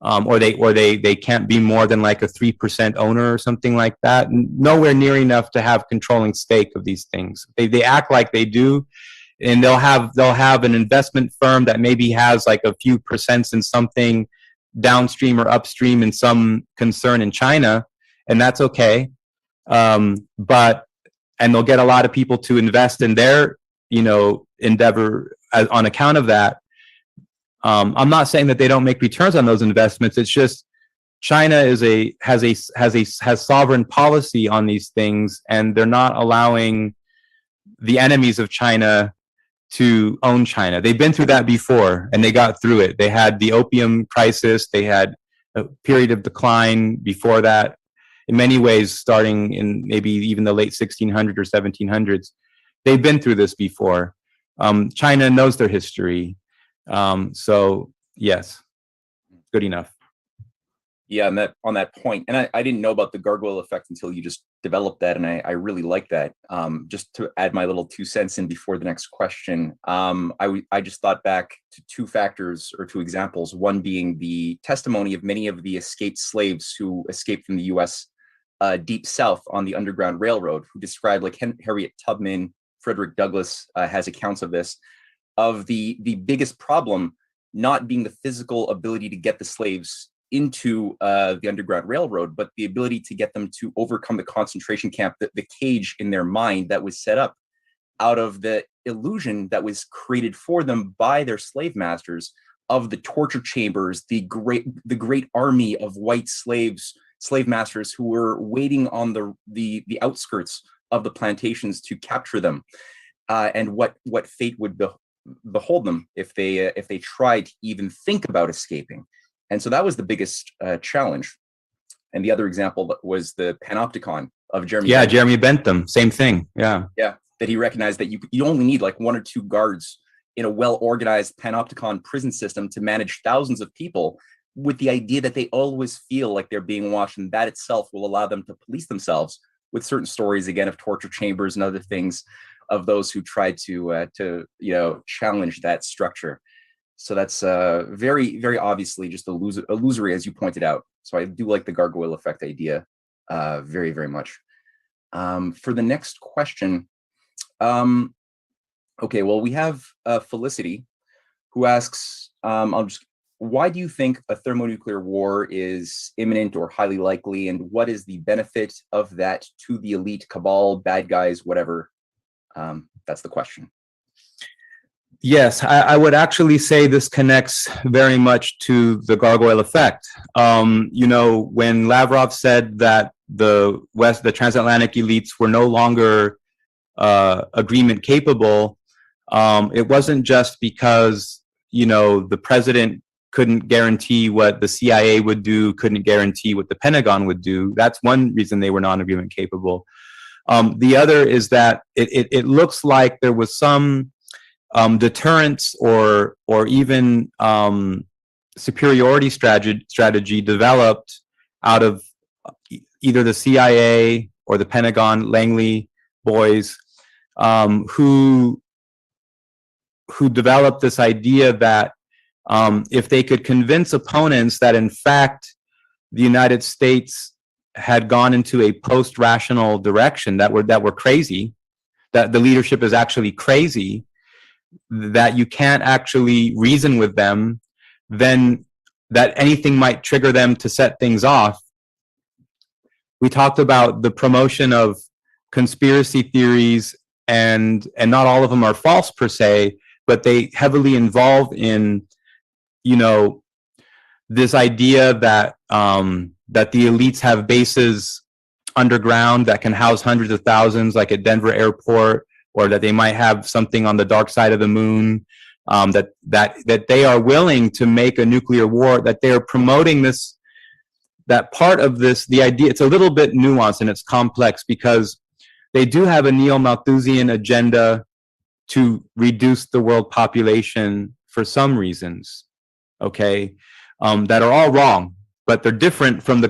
[SPEAKER 2] or they can't be more than like a 3% owner or something like that. Nowhere near enough to have controlling stake of these things. They act like they do, and they'll have an investment firm that maybe has like a few percents in something downstream or upstream in some concern in China, and that's okay. And they'll get a lot of people to invest in their, endeavor on account of that. I'm not saying that they don't make returns on those investments. It's just China has sovereign policy on these things, and they're not allowing the enemies of China to own China. They've been through that before, and they got through it. They had the opium crisis. They had a period of decline before that. In many ways, starting in maybe even the late 1600s or 1700s, they've been through this before. China knows their history. So yes, good enough.
[SPEAKER 1] Yeah, and on that point, and I didn't know about the gargoyle effect until you just developed that, and I really like that. Just to add my little 2 cents in before the next question, I just thought back to two examples. One being the testimony of many of the escaped slaves who escaped from the U.S. Deep South on the Underground Railroad, who described, like Harriet Tubman, Frederick Douglass has accounts of this, of the biggest problem not being the physical ability to get the slaves into the Underground Railroad, but the ability to get them to overcome the concentration camp, the cage in their mind that was set up out of the illusion that was created for them by their slave masters of the torture chambers, the great army of white slave masters who were waiting on the outskirts of the plantations to capture them, and what fate would behold them if they tried to even think about escaping. And so that was the biggest challenge. And the other example was the Panopticon of Jeremy.
[SPEAKER 2] Yeah, Bentham. Jeremy Bentham, same thing. Yeah.
[SPEAKER 1] Yeah. that he recognized that you only need like 1 or 2 guards in a well-organized panopticon prison system to manage thousands of people, with the idea that they always feel like they're being watched, and that itself will allow them to police themselves, with certain stories, again, of torture chambers and other things of those who try to challenge that structure. So that's very, very obviously just illusory, as you pointed out. So I do like the gargoyle effect idea very, very much. For the next question, okay, well, we have Felicity, who asks, why do you think a thermonuclear war is imminent or highly likely, and what is the benefit of that to the elite, cabal, bad guys, whatever? That's the question.
[SPEAKER 2] Yes, I would actually say this connects very much to the gargoyle effect. When Lavrov said that the transatlantic elites were no longer agreement capable, it wasn't just because, the president couldn't guarantee what the CIA would do, couldn't guarantee what the Pentagon would do. That's one reason they were non-agreement capable. The other is that it looks like there was some deterrence or even superiority strategy developed out of either the CIA or the Pentagon, Langley boys, who developed this idea that if they could convince opponents that in fact the United States had gone into a post-rational direction, that were crazy, that the leadership is actually crazy, that you can't actually reason with them, then that anything might trigger them to set things off. We talked about the promotion of conspiracy theories, and not all of them are false per se, but they heavily involve in, this idea that that the elites have bases underground that can house hundreds of thousands, like at Denver Airport, or that they might have something on the dark side of the moon, that they are willing to make a nuclear war, that they are promoting this, that part of this, the idea, it's a little bit nuanced and it's complex because they do have a neo-Malthusian agenda to reduce the world population for some reasons, okay, that are all wrong, but they're different from the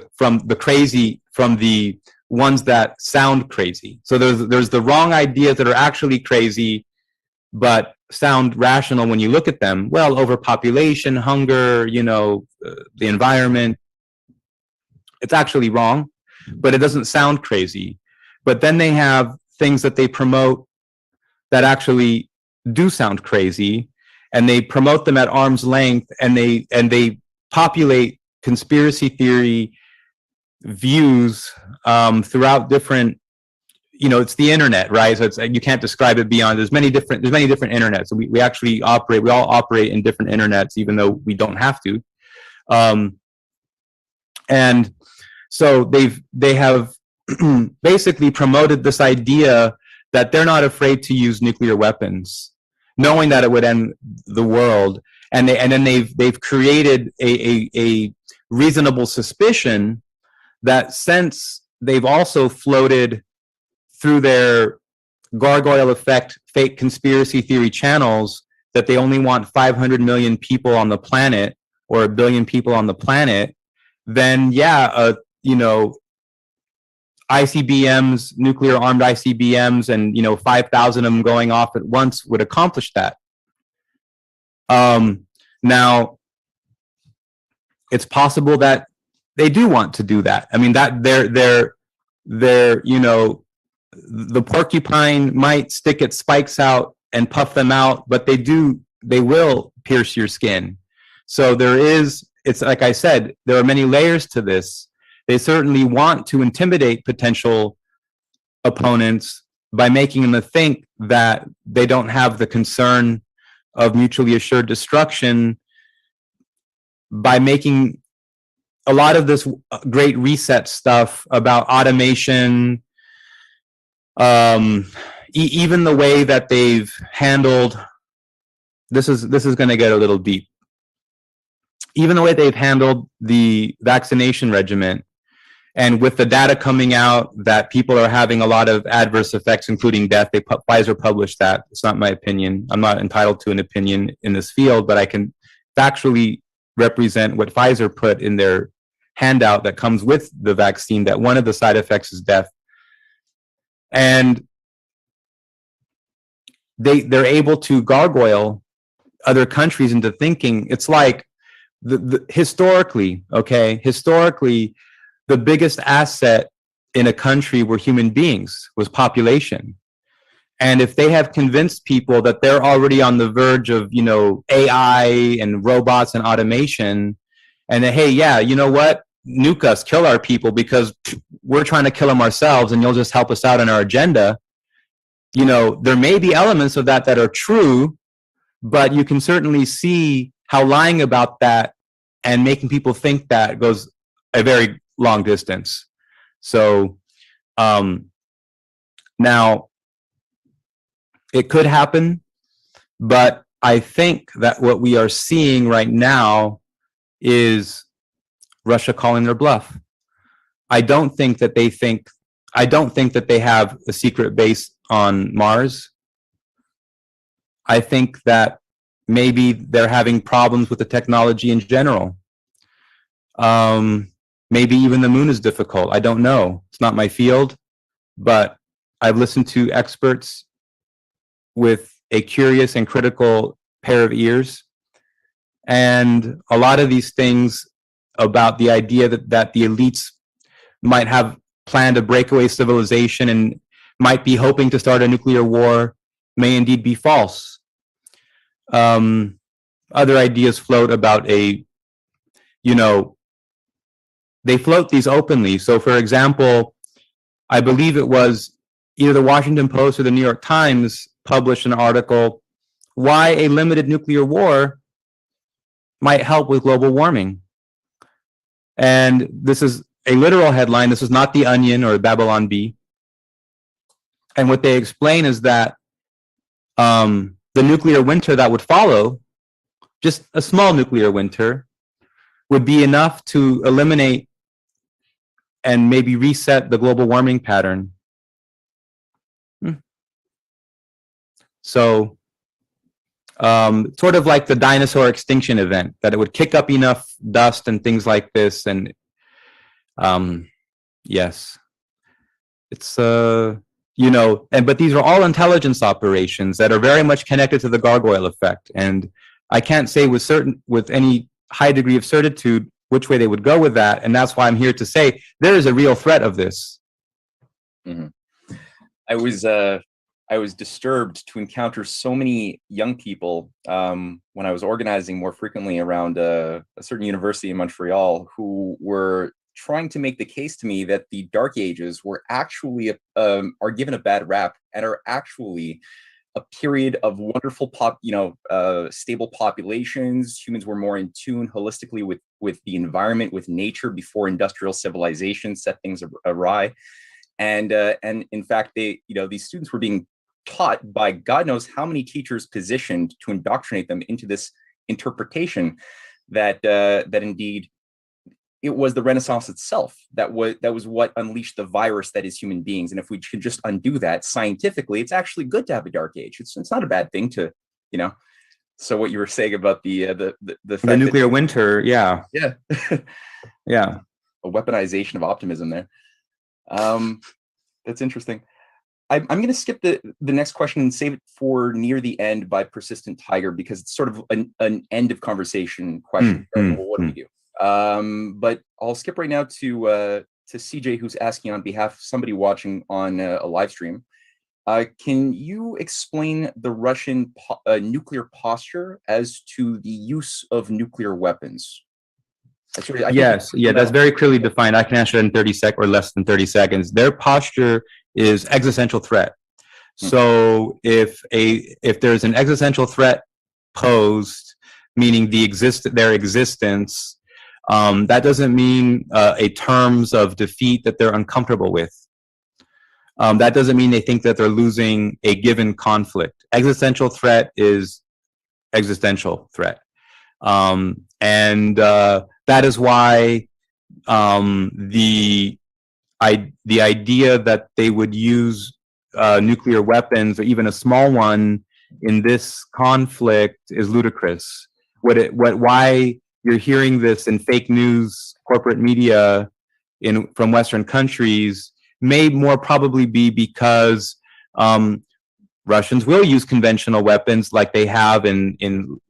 [SPEAKER 2] ones that sound crazy. So there's the wrong ideas that are actually crazy, but sound rational when you look at them. Well, overpopulation, hunger, the environment, it's actually wrong, but it doesn't sound crazy. But then they have things that they promote that actually do sound crazy, and they promote them at arm's length, and they populate conspiracy theory views throughout different, it's the internet, right? So it's, you can't describe it beyond, there's many different internets. So we actually we all operate in different internets, even though we don't have to. And so they have basically promoted this idea that they're not afraid to use nuclear weapons, knowing that it would end the world. And then they've created a reasonable suspicion that, since they've also floated through their gargoyle effect fake conspiracy theory channels that they only want 500 million people on the planet or 1 billion people on the planet, then ICBMs, nuclear armed ICBMs, and 5,000 of them going off at once would accomplish that. Now, it's possible that they do want to do that. I mean, that they're the porcupine might stick its spikes out and puff them out, but they will pierce your skin. So it's like I said, there are many layers to this. They certainly want to intimidate potential opponents by making them think that they don't have the concern of mutually assured destruction, by making a lot of this great reset stuff about automation, even the way that they've handled, this is going to get a little deep, even the way they've handled the vaccination regimen And with the data coming out that people are having a lot of adverse effects, including death, Pfizer published that. It's not my opinion. I'm not entitled to an opinion in this field, but I can factually represent what Pfizer put in their handout that comes with the vaccine, that one of the side effects is death. And they're able to gargoyle other countries into thinking. It's like historically, the biggest asset in a country were human beings, was population. And if they have convinced people that they're already on the verge of, AI and robots and automation, and that, hey, yeah, you know what? Nuke us, kill our people because we're trying to kill them ourselves and you'll just help us out on our agenda. There may be elements of that are true, but you can certainly see how lying about that and making people think that goes a very long distance. So now it could happen, but I think that what we are seeing right now is Russia calling their bluff. I don't think that they have a secret base on Mars. I think that maybe they're having problems with the technology in general. Maybe even the moon is difficult. I don't know. It's not my field, but I've listened to experts with a curious and critical pair of ears. And a lot of these things about the idea that the elites might have planned a breakaway civilization and might be hoping to start a nuclear war may indeed be false. Other ideas float about they float these openly. So, for example, I believe it was either the Washington Post or the New York Times published an article, why a limited nuclear war might help with global warming. And this is a literal headline. This is not The Onion or Babylon Bee. And what they explain is that the nuclear winter that would follow, just a small nuclear winter, would be enough to eliminate and maybe reset the global warming pattern. So, sort of like the dinosaur extinction event, that it would kick up enough dust and things like this. And yes, it's, but these are all intelligence operations that are very much connected to the gargoyle effect. And I can't say with any high degree of certitude which way they would go with that. And that's why I'm here to say there is a real threat of this.
[SPEAKER 1] Mm-hmm. I was disturbed to encounter so many young people when I was organizing more frequently around a certain university in Montreal who were trying to make the case to me that the Dark Ages were actually are given a bad rap and are actually a period of wonderful stable populations. Humans were more in tune holistically with the environment, with nature before industrial civilization set things awry. And in fact, these students were being taught by God knows how many teachers positioned to indoctrinate them into this interpretation that indeed it was the Renaissance itself that was what unleashed the virus that is human beings. And if we could just undo that scientifically, it's actually good to have a dark age. It's not a bad thing to, So what you were saying about the
[SPEAKER 2] nuclear winter, yeah,
[SPEAKER 1] yeah,
[SPEAKER 2] yeah,
[SPEAKER 1] a weaponization of optimism there. That's interesting. I'm going to skip the next question and save it for near the end by Persistent Tiger, because it's sort of an end of conversation question. Well, what do we do? But I'll skip right now to CJ, who's asking on behalf of somebody watching on a live stream. Can you explain the Russian nuclear posture as to the use of nuclear weapons?
[SPEAKER 2] Yes, that's very clearly defined. I can answer it in 30 seconds or less than 30 seconds. Their posture is existential threat. So if there's an existential threat posed, meaning their existence, that doesn't mean a terms of defeat that they're uncomfortable with. That doesn't mean they think that they're losing a given conflict. Existential threat is existential threat. And that is why the the idea that they would use nuclear weapons or even a small one in this conflict is ludicrous. Why you're hearing this in fake news, corporate media from Western countries may more probably be because Russians will use conventional weapons like they have in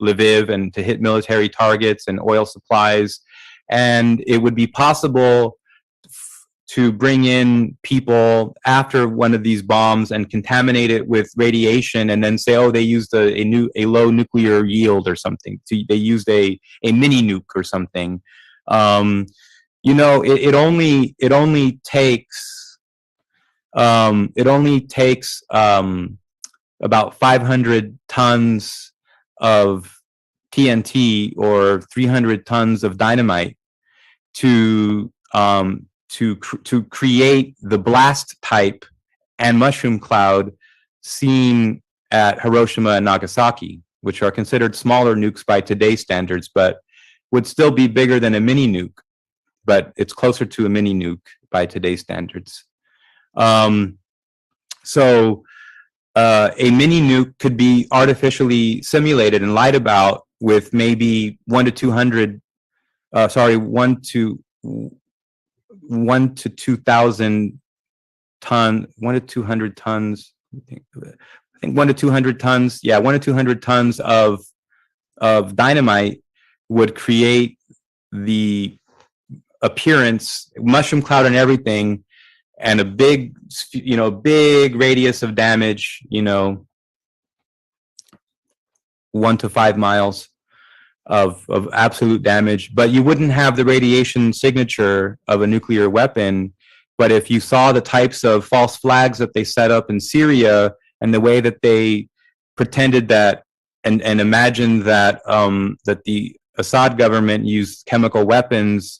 [SPEAKER 2] Lviv and to hit military targets and oil supplies. And it would be possible to bring in people after one of these bombs and contaminate it with radiation and then say, oh, they used a low nuclear yield or something. They used a mini nuke or something. You know, it only takes about 500 tons of TNT or 300 tons of dynamite to create the blast type and mushroom cloud seen at Hiroshima and Nagasaki, which are considered smaller nukes by today's standards, but would still be bigger than a mini nuke, but it's closer to a mini nuke by today's standards. A mini nuke could be artificially simulated and lied about with maybe 1 to 200 tons, 1 to 200 tons. I think 1 to 200 tons. Yeah, 1 to 200 tons of dynamite would create the appearance, mushroom cloud and everything, and a big radius of damage, 1 to 5 miles of absolute damage, but you wouldn't have the radiation signature of a nuclear weapon. But if you saw the types of false flags that they set up in Syria and the way that they pretended that and imagined that that the Assad government used chemical weapons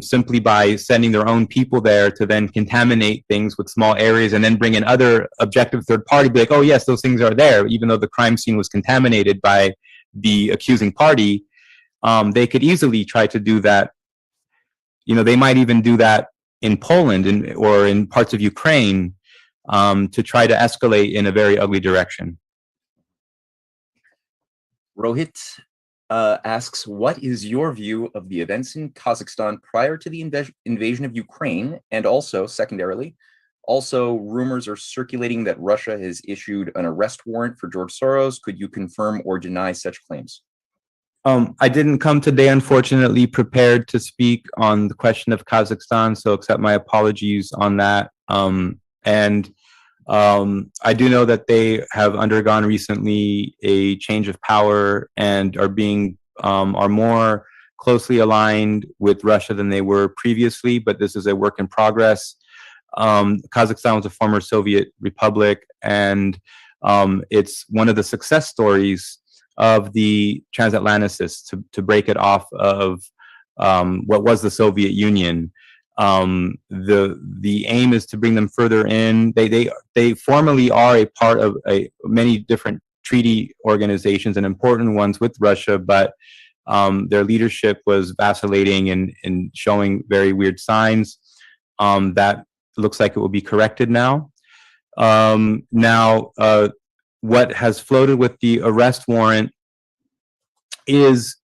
[SPEAKER 2] simply by sending their own people there to then contaminate things with small areas and then bring in other objective third party, be like, oh yes, those things are there, even though the crime scene was contaminated by the accusing party. They could easily try to do that. They might even do that in Poland or in parts of Ukraine to try to escalate in a very ugly direction.
[SPEAKER 1] Rohit asks, what is your view of the events in Kazakhstan prior to the invasion of Ukraine? And also, secondarily, rumors are circulating that Russia has issued an arrest warrant for George Soros. Could you confirm or deny such claims?
[SPEAKER 2] I didn't come today, unfortunately, prepared to speak on the question of Kazakhstan, so accept my apologies on that. I do know that they have undergone recently a change of power and are more closely aligned with Russia than they were previously, but this is a work in progress. Kazakhstan was a former Soviet republic, and it's one of the success stories of the transatlanticists to break it off of what was the Soviet Union. The aim is to bring them further in. They formally are a part of many different treaty organizations and important ones with Russia, but their leadership was vacillating and showing very weird signs. That looks like it will be corrected now. What has floated with the arrest warrant is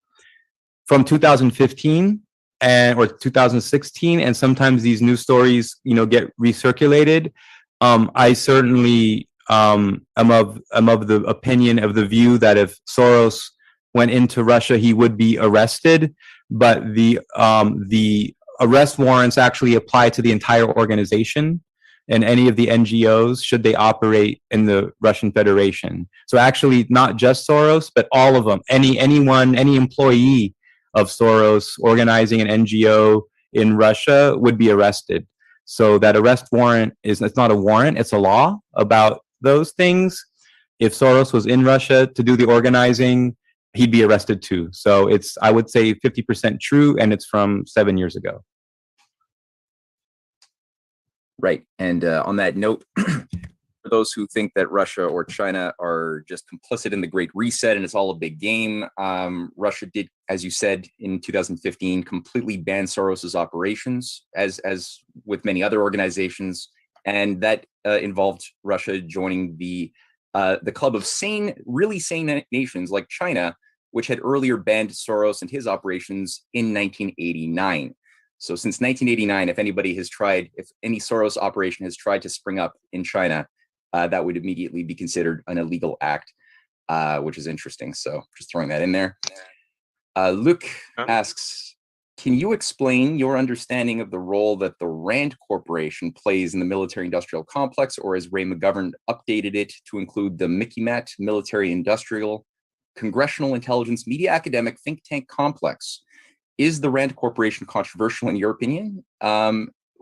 [SPEAKER 2] from 2015 or 2016, and sometimes these news stories, get recirculated. I certainly am of the opinion, of the view that if Soros went into Russia, he would be arrested. But the arrest warrants actually apply to the entire organization and any of the NGOs should they operate in the Russian Federation. So actually, not just Soros, but all of them. Any employee of Soros organizing an NGO in Russia would be arrested. So that arrest warrant it's not a warrant, it's a law about those things. If Soros was in Russia to do the organizing, he'd be arrested too. So it's, I would say, 50% true, and it's from 7 years ago.
[SPEAKER 1] Right. And on that note, for those who think that Russia or China are just complicit in the Great Reset and it's all a big game, Russia did, as you said, in 2015, completely ban Soros's operations, as with many other organizations, and that involved Russia joining the club of really sane nations like China, which had earlier banned Soros and his operations in 1989. So since 1989, if any Soros operation has tried to spring up in China, that would immediately be considered an illegal act, which is interesting. So just throwing that in there. Luke asks, can you explain your understanding of the role that the RAND Corporation plays in the military-industrial complex, or as Ray McGovern updated it to include the MICIMAT military-industrial Congressional Intelligence Media Academic Think Tank Complex? Is the RAND Corporation controversial in your opinion?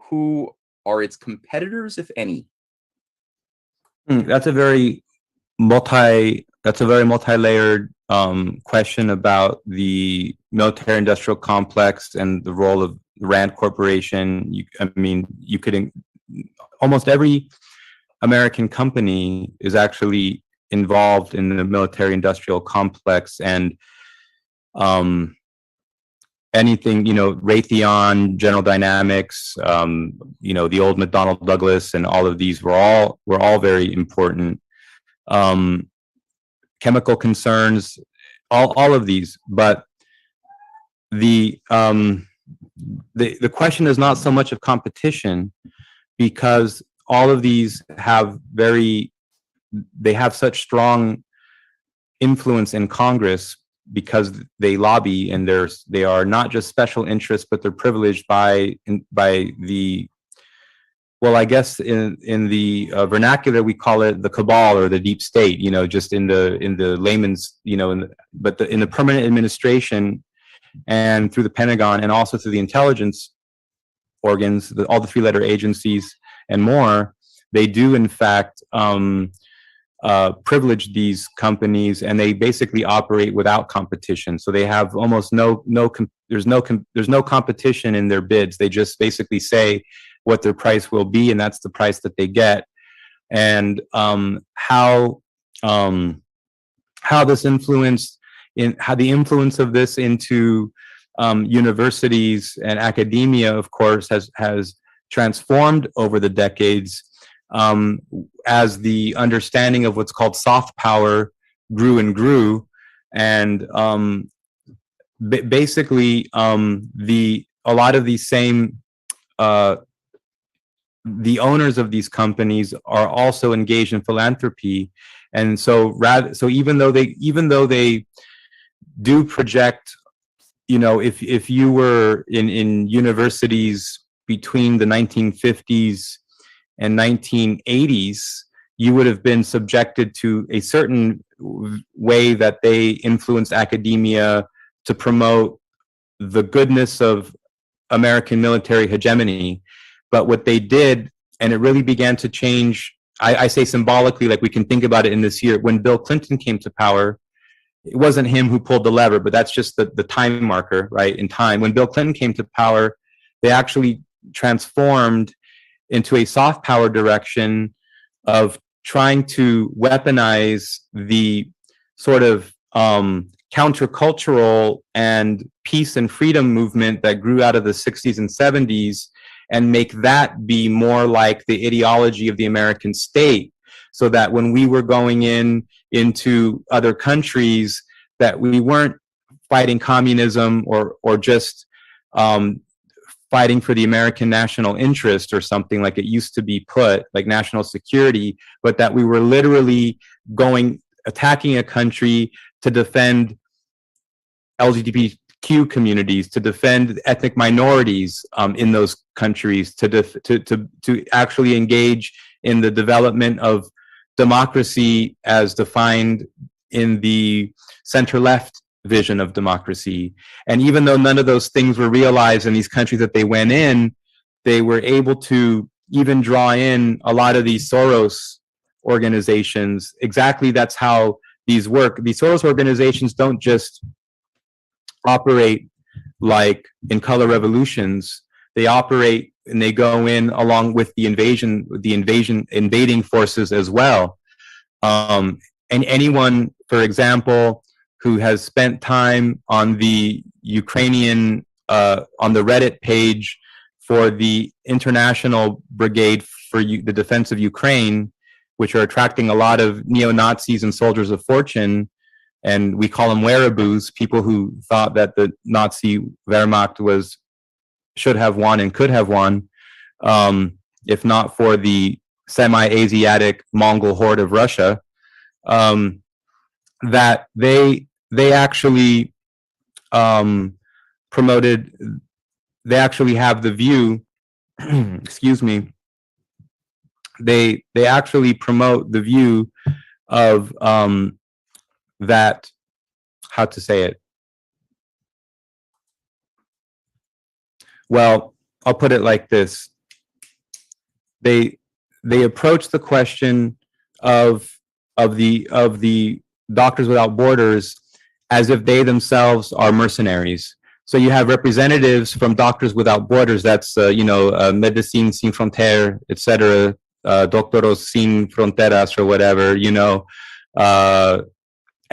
[SPEAKER 1] Who are its competitors, if any?
[SPEAKER 2] That's a very multi-layered question about the military-industrial complex and the role of the RAND Corporation. Almost every American company is actually involved in the military-industrial complex, and anything, Raytheon, General Dynamics, the old McDonnell Douglas, and all of these were all very important. Chemical concerns, all of these, but the question is not so much of competition, because all of these have such strong influence in Congress, because they lobby, and they are not just special interests, but they're privileged by the, well, I guess in the vernacular we call it the cabal or the deep state, just in the layman's, but in the permanent administration and through the Pentagon and also through the intelligence organs, all the three-letter agencies and more, they do in fact privilege these companies, and they basically operate without competition. So they have almost there's no competition in their bids. They just basically say what their price will be, and that's the price that they get. And how this influence how the influence of this into universities and academia, of course, has transformed over the decades, as the understanding of what's called soft power grew and grew. And basically, a lot of these same the owners of these companies are also engaged in philanthropy, and so even though they do project, if you were in universities between the 1950s and 1980s, you would have been subjected to a certain way that they influenced academia to promote the goodness of American military hegemony. But what they did, and it really began to change, I say symbolically, like we can think about it in this year, when Bill Clinton came to power, it wasn't him who pulled the lever, but that's just the time marker, right, in time. When Bill Clinton came to power, they actually transformed into a soft power direction of trying to weaponize the sort of countercultural and peace and freedom movement that grew out of the 60s and 70s, and make that be more like the ideology of the American state, so that when we were going into other countries, that we weren't fighting communism or just fighting for the American national interest or something like it used to be put, like national security, but that we were literally attacking a country to defend LGBTQ communities, to defend ethnic minorities in those countries, to actually engage in the development of democracy as defined in the center-left vision of democracy. And even though none of those things were realized in these countries that they went in, they were able to even draw in a lot of these Soros organizations. Exactly, that's how these work. These Soros organizations don't just operate like in color revolutions. They operate they go in along with the invading forces as well. And anyone, for example, who has spent time on the Ukrainian, on the Reddit page for the International Brigade for the Defense of Ukraine, which are attracting a lot of neo-Nazis and soldiers of fortune, and we call them wereaboos, people who thought that the Nazi Wehrmacht should have won and could have won, if not for the semi-Asiatic Mongol horde of Russia, that they actually promoted, they actually have the view, excuse me, they actually promote the view of that, how to say it? Well, I'll put it like this. They approach the question of the Doctors Without Borders as if they themselves are mercenaries. So you have representatives from Doctors Without Borders, that's Médecins Sin Frontières, etc., Doctoros Sin Fronteras or whatever,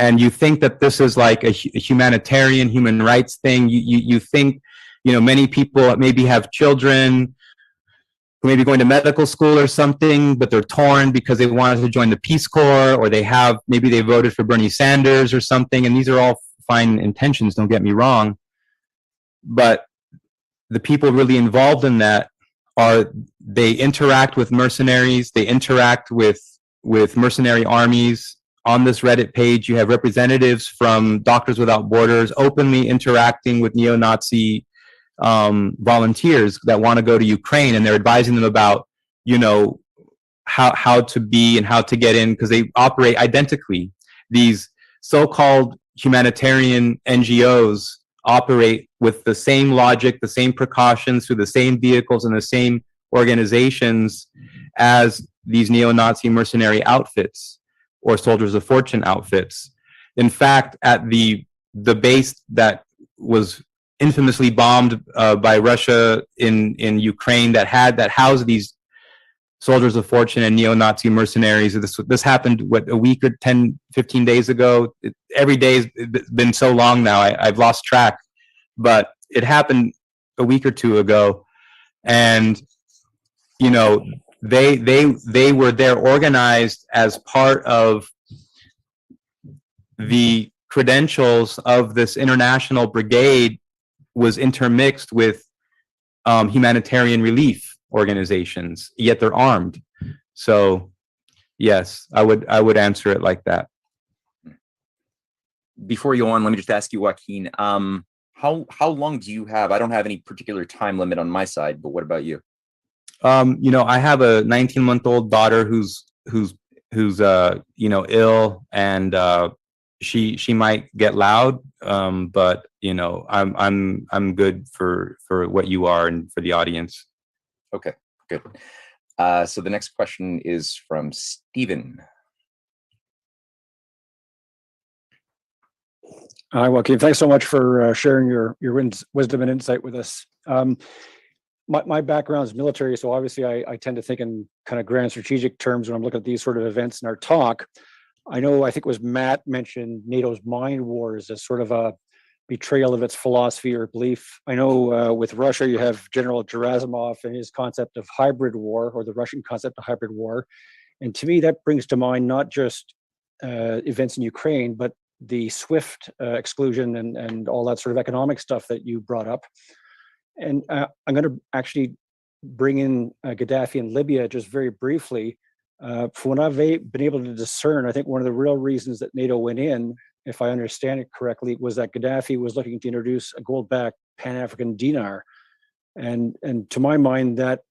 [SPEAKER 2] and you think that this is like a humanitarian human rights thing. You think, many people maybe have children who may be going to medical school or something, but they're torn because they wanted to join the Peace Corps, or maybe they voted for Bernie Sanders or something, and these are all fine intentions, don't get me wrong. But the people really involved in that they interact with mercenaries, they interact with mercenary armies. On this Reddit page, you have representatives from Doctors Without Borders openly interacting with neo-Nazi volunteers that want to go to Ukraine, and they're advising them about, how to be and how to get in, because they operate identically. These so-called humanitarian NGOs operate with the same logic, the same precautions, through the same vehicles and the same organizations as these neo-Nazi mercenary outfits or soldiers of fortune outfits. In fact, at the base that was infamously bombed by Russia in Ukraine, that housed these soldiers of fortune and neo-Nazi mercenaries, this happened a week or 10, 15 days ago. Every day has been so long now, I've lost track, but it happened a week or two ago. And they were there organized as part of the credentials of this international brigade, was intermixed with humanitarian relief organizations, yet they're armed. So yes, I would answer it like that.
[SPEAKER 1] Before you go on, let me just ask you, Joaquin, how long do you have? I don't have any particular time limit on my side, but what about you?
[SPEAKER 2] I have a 19-month-old daughter who's ill, and she might get loud, but I'm good for what you are and for the audience.
[SPEAKER 1] Okay, good. So the next question is from Stephen.
[SPEAKER 5] Hi, Joaquin. Thanks so much for sharing your wisdom and insight with us. My background is military, so obviously I tend to think in kind of grand strategic terms when I'm looking at these sort of events in our talk. I think it was Matt mentioned NATO's mind wars as sort of a betrayal of its philosophy or belief. I know with Russia, you have General Gerasimov and his concept of hybrid war, or the Russian concept of hybrid war. And to me, that brings to mind not just events in Ukraine, but the SWIFT exclusion and all that sort of economic stuff that you brought up. And I'm going to actually bring in Gaddafi in Libya just very briefly. From what I've been able to discern, I think one of the real reasons that NATO went in, if I understand it correctly, was that Gaddafi was looking to introduce a gold-backed Pan-African dinar. And to my mind, that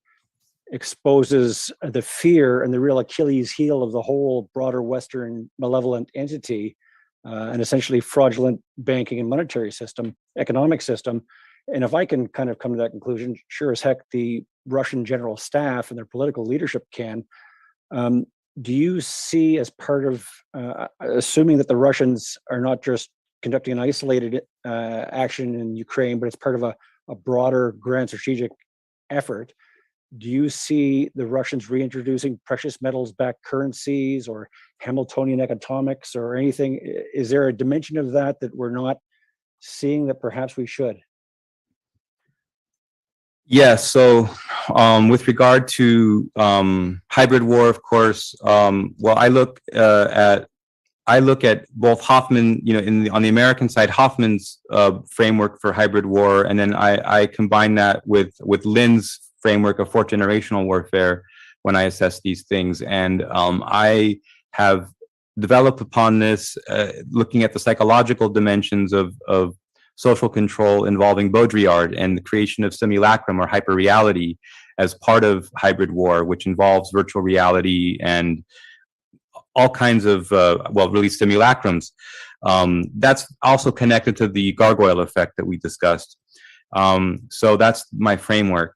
[SPEAKER 5] exposes the fear and the real Achilles heel of the whole broader Western malevolent entity, and essentially fraudulent banking and monetary system, economic system. And if I can kind of come to that conclusion, sure as heck, the Russian general staff and their political leadership can. Do you see, as part of, assuming that the Russians are not just conducting an isolated action in Ukraine, but it's part of a broader grand strategic effort, do you see the Russians reintroducing precious metals-backed currencies or Hamiltonian economics or anything? Is there a dimension of that that we're not seeing that perhaps we should?
[SPEAKER 2] Yes. So, with regard to hybrid war, of course, well, I look at both Hoffman, on the American side, Hoffman's framework for hybrid war, and then I combine that with Lynn's framework of fourth generational warfare when I assess these things. And I have developed upon this, looking at the psychological dimensions of social control involving Baudrillard and the creation of simulacrum or hyperreality as part of hybrid war, which involves virtual reality and all kinds of, really simulacrums. That's also connected to the gargoyle effect that we discussed. So that's my framework.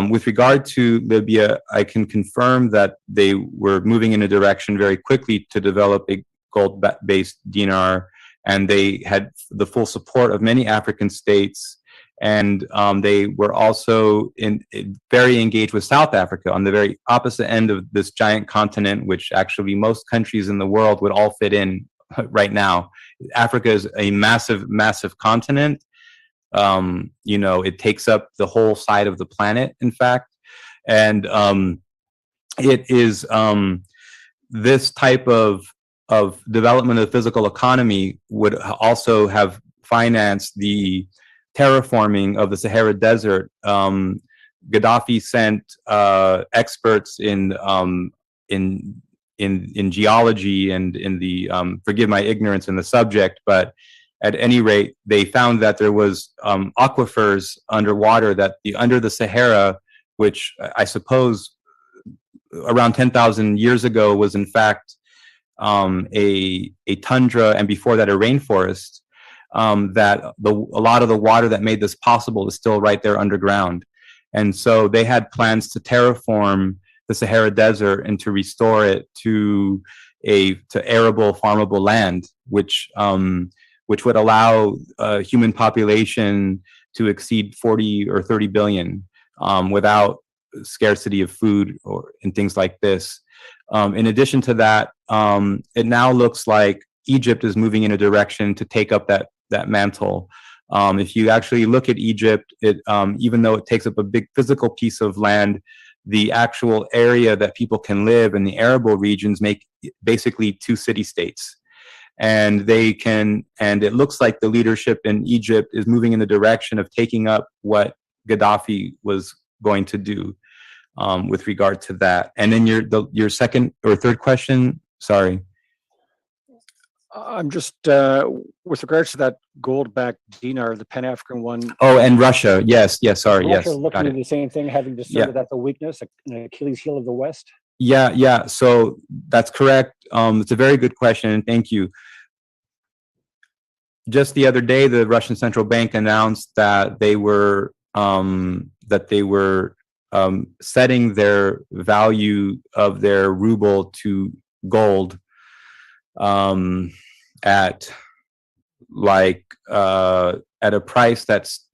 [SPEAKER 2] With regard to Libya, I can confirm that they were moving in a direction very quickly to develop a gold-based dinar, and they had the full support of many African states. And they were also very engaged with South Africa on the very opposite end of this giant continent, which actually most countries in the world would all fit in right now. Africa is a massive, massive continent. It takes up the whole side of the planet, in fact. And it is this type of development of the physical economy would also have financed the terraforming of the Sahara Desert. Gaddafi sent experts in geology and in the forgive my ignorance in the subject, but at any rate, they found that there was aquifers underwater under the Sahara, which I suppose around 10,000 years ago was in fact a tundra, and before that a rainforest. That a lot of the water that made this possible is still right there underground. And so they had plans to terraform the Sahara Desert and to restore it to arable, farmable land, which would allow human population to exceed 40 or 30 billion without scarcity of food and things like this. In addition to that, it now looks like Egypt is moving in a direction to take up that mantle. If you actually look at Egypt, even though it takes up a big physical piece of land, the actual area that people can live in the arable regions make basically 2 city-states. And it looks like the leadership in Egypt is moving in the direction of taking up what Gaddafi was going to do with regard to that. And then your second or third question, sorry.
[SPEAKER 5] I'm just, with regards to that gold-backed dinar, the Pan-African one.
[SPEAKER 2] Oh, and Russia. Yes, sorry.
[SPEAKER 5] Russia
[SPEAKER 2] Yes.
[SPEAKER 5] looking at the same thing, having discovered that's a weakness, an Achilles heel of the West.
[SPEAKER 2] Yeah. So that's correct. It's a very good question, and thank you. Just the other day, the Russian central bank announced that they were setting their value of their ruble to gold at a price that's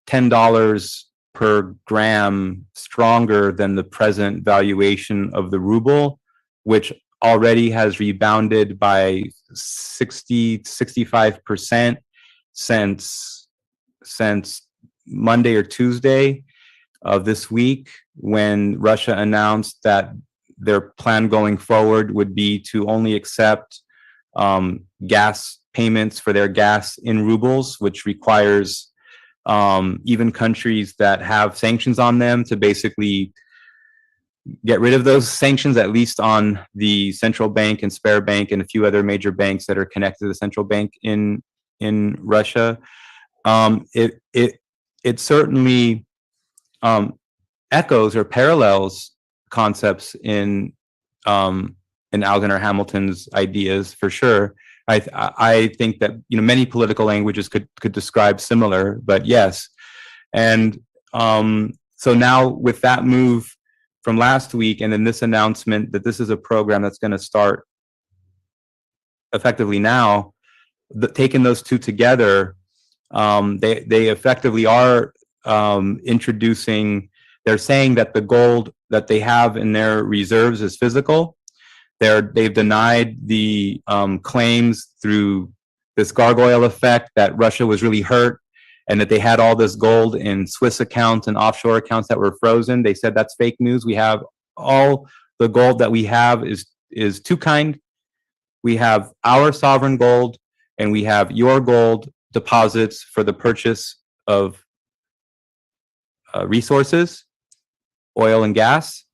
[SPEAKER 2] $10 per gram stronger than the present valuation of the ruble, which already has rebounded by 65% since Monday or Tuesday of this week, when Russia announced that their plan going forward would be to only accept gas payments for their gas in rubles, which requires even countries that have sanctions on them to basically get rid of those sanctions, at least on the central bank and Spare Bank and a few other major banks that are connected to the central bank in Russia. It certainly echoes or parallels concepts in Alexander Hamilton's ideas, for sure. I think that many political languages could describe similar, but yes. And so now with that move from last week, and then this announcement that this is a program that's going to start effectively now, taking those two together, they effectively are introducing they're saying that the gold that they have in their reserves is physical. They've denied the claims through this gargoyle effect that Russia was really hurt and that they had all this gold in Swiss accounts and offshore accounts that were frozen. They said that's fake news. We have all the gold that we have is two kind. We have our sovereign gold and we have your gold deposits for the purchase of resources, oil and gas.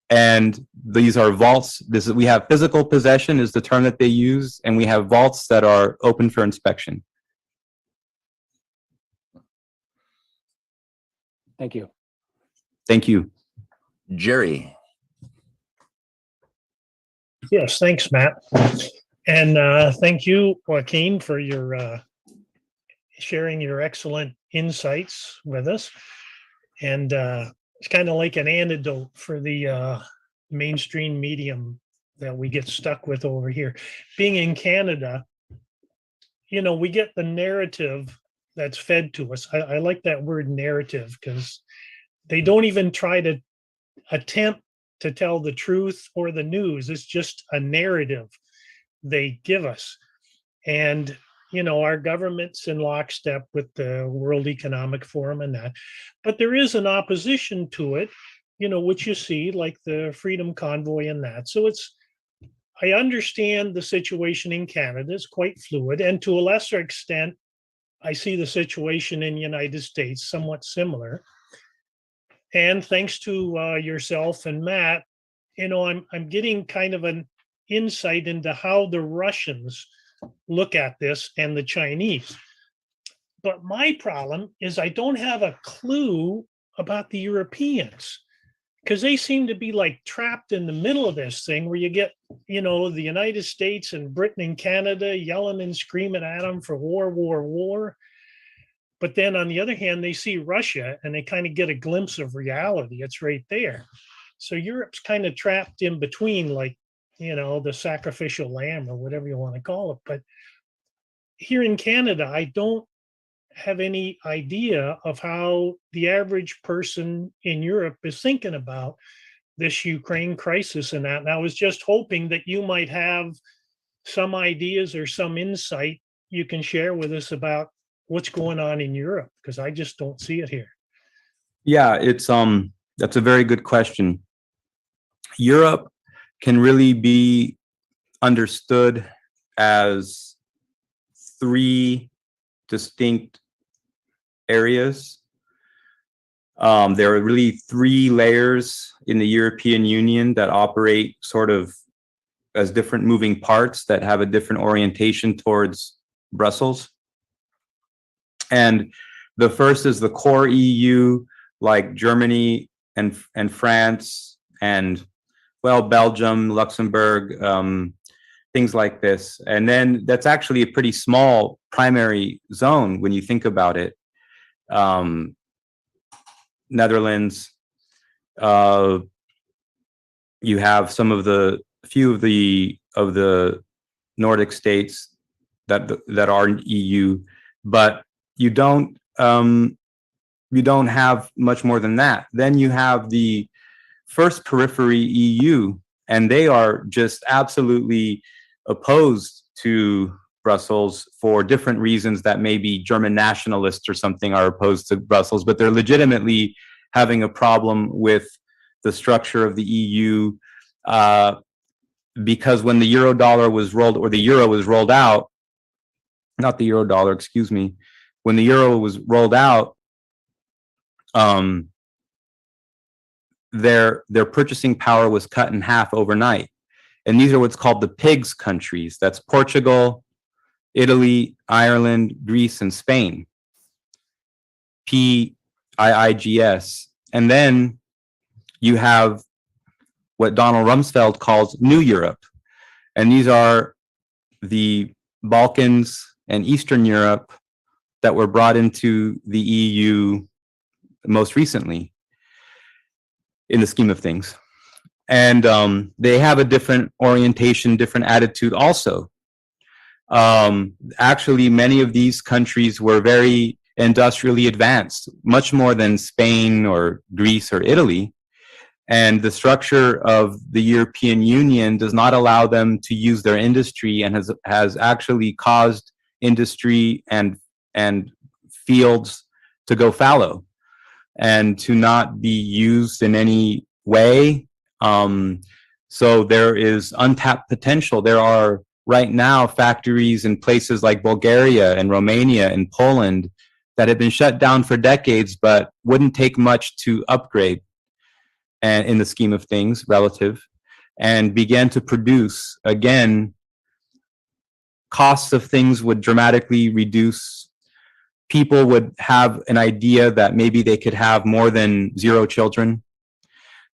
[SPEAKER 2] And these are vaults. We have physical possession is the term that they use, and we have vaults that are open for inspection.
[SPEAKER 5] Thank you.
[SPEAKER 2] Thank you.
[SPEAKER 1] Jerry.
[SPEAKER 6] Yes, thanks, Matt. And thank you, Joaquin, for your sharing your excellent insights with us. And it's kind of like an antidote for the mainstream medium that we get stuck with over here. Being in Canada, you know, we get the narrative that's fed to us. I like that word narrative because they don't even try to attempt to tell the truth or the news. It's just a narrative they give us. And you know, our government's in lockstep with the World Economic Forum and that, but there is an opposition to it, you know, which you see like the Freedom Convoy and that. So I understand the situation in Canada is quite fluid, and to a lesser extent, I see the situation in the United States somewhat similar. And thanks to yourself and Matt, you know, I'm getting kind of an insight into how the Russians look at this and the Chinese. But my problem is I don't have a clue about the Europeans because they seem to be like trapped in the middle of this thing where you get, you know, the United States and Britain and Canada yelling and screaming at them for war, war, war. But then on the other hand, they see Russia and they kind of get a glimpse of reality. It's right there. So Europe's kind of trapped in between, like, you know, the sacrificial lamb or whatever you want to call it. But here in Canada, I don't have any idea of how the average person in Europe is thinking about this Ukraine crisis and that. And I was just hoping that you might have some ideas or some insight you can share with us about what's going on in Europe, because I just don't see it here.
[SPEAKER 2] Yeah, it's that's a very good question. Europe can really be understood as three distinct areas. There are really three layers in the European Union that operate sort of as different moving parts that have a different orientation towards Brussels. And the first is the core EU, like Germany and France and, well, Belgium, Luxembourg, things like this. And then that's actually a pretty small primary zone when you think about it. Netherlands, you have few of the Nordic states that are in EU, but you don't have much more than that. Then you have the first periphery EU, and they are just absolutely opposed to Brussels for different reasons that maybe German nationalists or something are opposed to Brussels, but they're legitimately having a problem with the structure of the EU because when the euro dollar was rolled, or the euro was rolled out, not the euro dollar, excuse me, when the euro was rolled out, their purchasing power was cut in half overnight. And these are what's called the PIGS countries. That's Portugal, Italy, Ireland, Greece, and Spain. PIIGS. And then you have what Donald Rumsfeld calls New Europe. And these are the Balkans and Eastern Europe that were brought into the EU most recently in the scheme of things. And they have a different orientation, different attitude also. Actually, many of these countries were very industrially advanced, much more than Spain or Greece or Italy. And the structure of the European Union does not allow them to use their industry, and has actually caused industry and fields to go fallow and to not be used in any way. So there is untapped potential. There are right now factories in places like Bulgaria and Romania and Poland that have been shut down for decades, but wouldn't take much to upgrade, and in the scheme of things, relative, and began to produce again. Costs of things would dramatically reduce. People would have an idea that maybe they could have more than 0 children.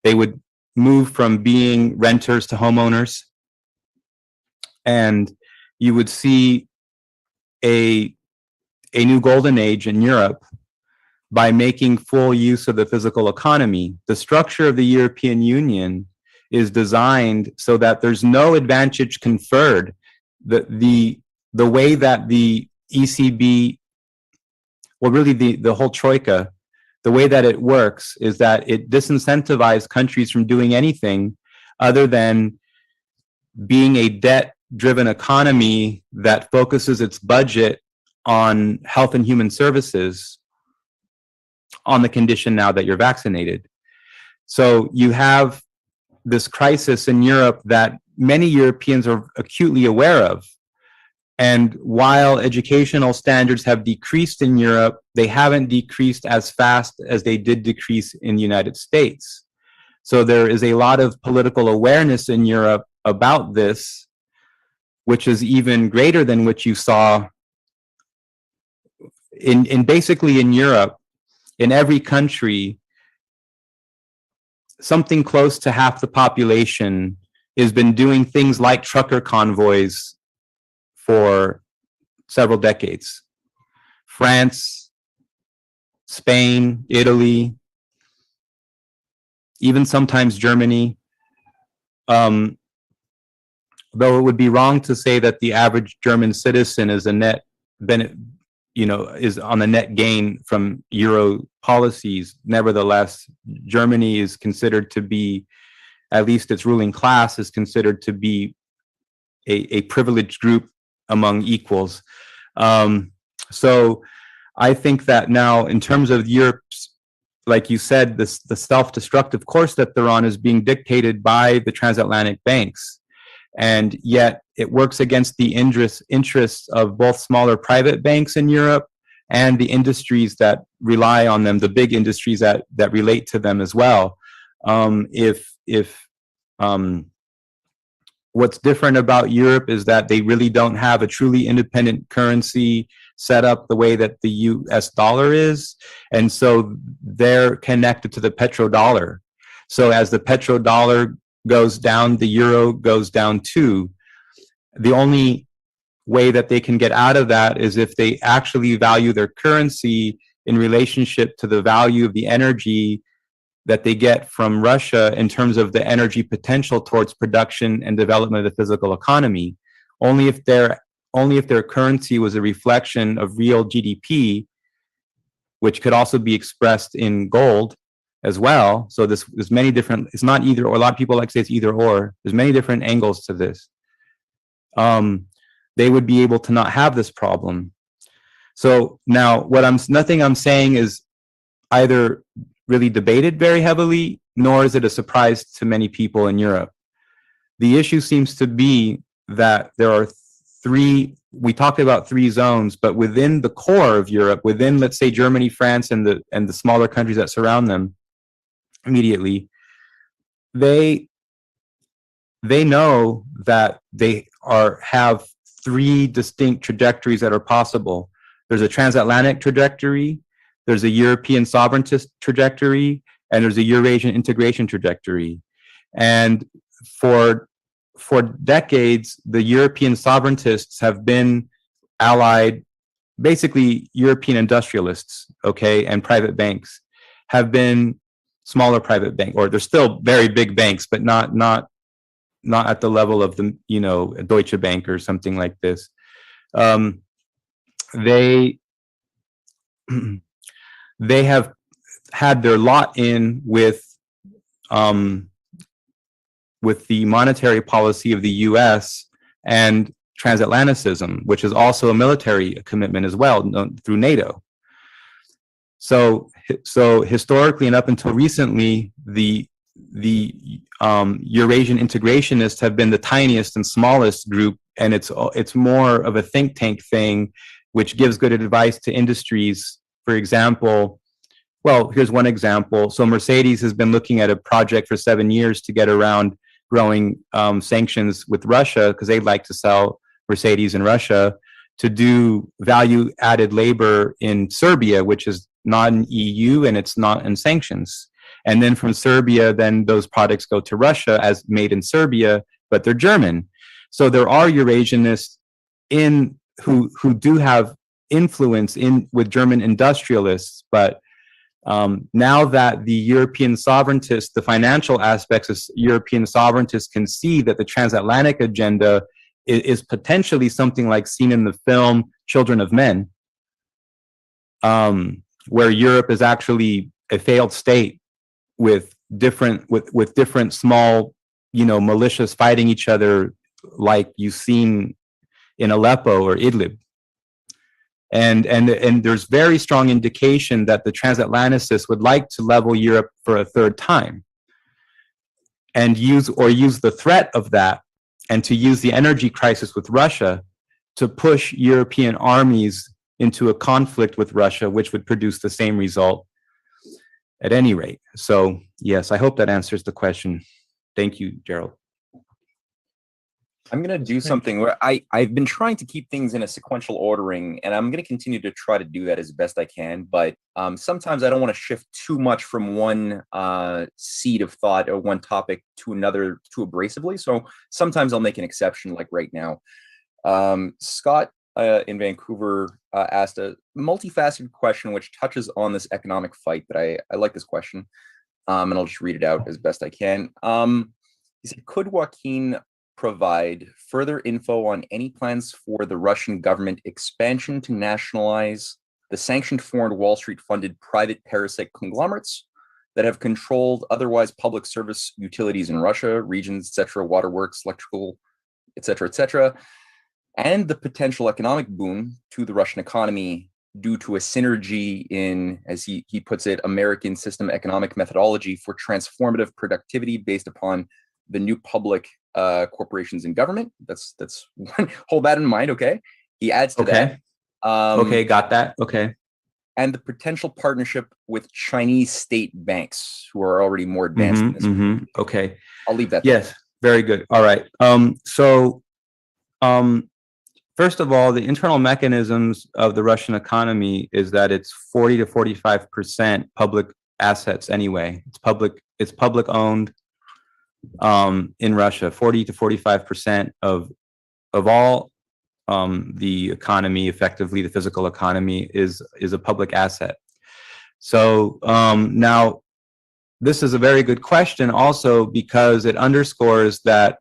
[SPEAKER 2] They would move from being renters to homeowners, and you would see a new golden age in Europe by making full use of the physical economy. The structure of the European Union is designed so that there's no advantage conferred. The way that the ECB, well, really the whole troika, the way that it works is that it disincentivizes countries from doing anything other than being a debt-driven economy that focuses its budget on health and human services, on the condition now that you're vaccinated. So you have this crisis in Europe that many Europeans are acutely aware of. And while educational standards have decreased in Europe, they haven't decreased as fast as they did decrease in the United States. So there is a lot of political awareness in Europe about this, which is even greater than what you saw in basically in Europe. In every country, something close to half the population has been doing things like trucker convoys for several decades. France, Spain, Italy, even sometimes Germany. Though it would be wrong to say that the average German citizen is a net is on a net gain from Euro policies. Nevertheless, Germany is considered to be, at least its ruling class is considered to be a privileged group among equals. So I think that now, in terms of Europe's, like you said, the self-destructive course that they're on is being dictated by the transatlantic banks. And yet it works against the interests of both smaller private banks in Europe and the industries that rely on them, the big industries that relate to them as well. What's different about Europe is that they really don't have a truly independent currency set up the way that the US dollar is. And so they're connected to the petrodollar. So as the petrodollar goes down, the euro goes down too. The only way that they can get out of that is if they actually value their currency in relationship to the value of the energy that they get from Russia in terms of the energy potential towards production and development of the physical economy. Only if their currency was a reflection of real GDP, which could also be expressed in gold as well. So there's many different, it's not either or. A lot of people like to say it's either or. There's many different angles to this. They would be able to not have this problem. So now nothing I'm saying is either really debated very heavily, nor is it a surprise to many people in Europe. The issue seems to be that there are we talked about 3 zones, but within the core of Europe, within, let's say, Germany, France, and the smaller countries that surround them immediately, they know that they have 3 distinct trajectories that are possible. There's a transatlantic trajectory, there's a European sovereigntist trajectory, and there's a Eurasian integration trajectory. And for decades, the European sovereigntists have been allied, basically European industrialists, okay, and private banks have been smaller private banks, or they're still very big banks, but not at the level of the, Deutsche Bank or something like this. They they have had their lot in with the monetary policy of the U.S. and transatlanticism, which is also a military commitment as well through NATO. So historically and up until recently, the Eurasian integrationists have been the tiniest and smallest group, and it's more of a think tank thing, which gives good advice to industries. For example, well, here's one example. So Mercedes has been looking at a project for 7 years to get around growing sanctions with Russia, because they'd like to sell Mercedes in Russia, to do value-added labor in Serbia, which is not in EU and it's not in sanctions. And then from Serbia, then those products go to Russia as made in Serbia, but they're German. So there are Eurasianists who do have influence with German industrialists, but now that the European sovereigntists, the financial aspects of European sovereigntists can see that the transatlantic agenda is potentially something like seen in the film Children of Men, where Europe is actually a failed state with different small, militias fighting each other, like you've seen in Aleppo or Idlib. And there's very strong indication that the transatlanticists would like to level Europe for a third time, and use the threat of that, and to use the energy crisis with Russia to push European armies into a conflict with Russia, which would produce the same result at any rate. So yes, I hope that answers the question. Thank you, Gerald.
[SPEAKER 1] I'm going to do something where I've been trying to keep things in a sequential ordering, and I'm going to continue to try to do that as best I can. But sometimes I don't want to shift too much from one seed of thought or one topic to another too abrasively. So sometimes I'll make an exception, like right now. Scott in Vancouver asked a multifaceted question which touches on this economic fight, but I like this question, and I'll just read it out as best I can. He said, could Joaquin provide further info on any plans for the Russian government expansion to nationalize the sanctioned foreign Wall Street funded private parasite conglomerates that have controlled otherwise public service utilities in Russia, regions, etc., waterworks, electrical, etc., and the potential economic boom to the Russian economy due to a synergy in, as he puts it, American system economic methodology for transformative productivity based upon the new public corporations and government. That's one. Hold that in mind. Okay. He adds to that.
[SPEAKER 2] Okay, got that. Okay.
[SPEAKER 1] And the potential partnership with Chinese state banks who are already more advanced in this.
[SPEAKER 2] Okay.
[SPEAKER 1] I'll leave that.
[SPEAKER 2] Yes. Very good. All right. First of all, the internal mechanisms of the Russian economy is that it's 40 to 45% public assets anyway. It's public owned. In Russia, 40 to 45% of all the economy, effectively the physical economy, is a public asset. So now this is a very good question also, because it underscores that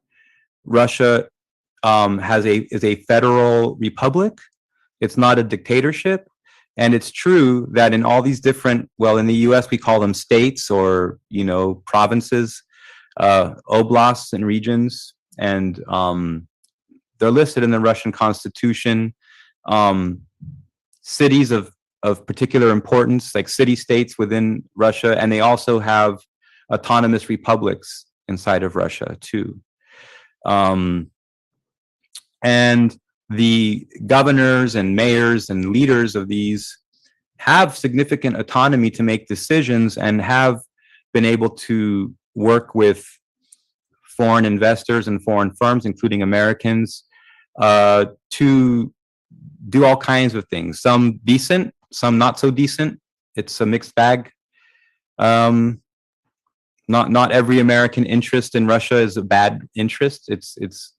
[SPEAKER 2] Russia is a federal republic. It's not a dictatorship. And it's true that in all these different, well, in the US we call them states or provinces, oblasts and regions, and they're listed in the Russian constitution. Cities of particular importance, like city-states within Russia, and they also have autonomous republics inside of Russia too. And the governors and mayors and leaders of these have significant autonomy to make decisions and have been able to work with foreign investors and foreign firms, including Americans, to do all kinds of things. Some decent, some not so decent. It's a mixed bag. Not every American interest in Russia is a bad interest. It's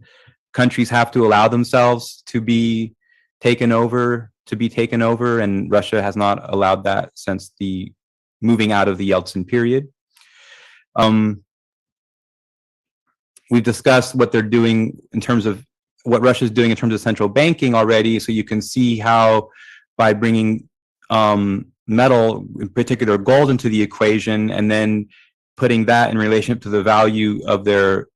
[SPEAKER 2] countries have to allow themselves to be taken over, and Russia has not allowed that since the moving out of the Yeltsin period. We've discussed what they're doing in terms of what Russia's doing in terms of central banking already. So you can see how by bringing metal, in particular gold, into the equation, and then putting that in relationship to the value of their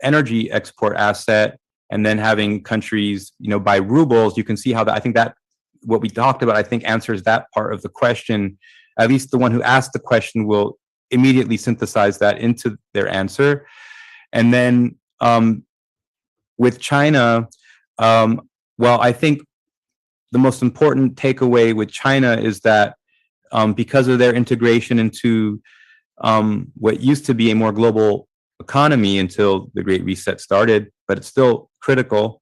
[SPEAKER 2] energy export asset, and then having countries, buy rubles, you can see how that, I think that what we talked about, I think, answers that part of the question. At least the one who asked the question will immediately synthesize that into their answer. And then with China, well, I think the most important takeaway with China is that because of their integration into what used to be a more global economy until the Great Reset started, but it's still critical.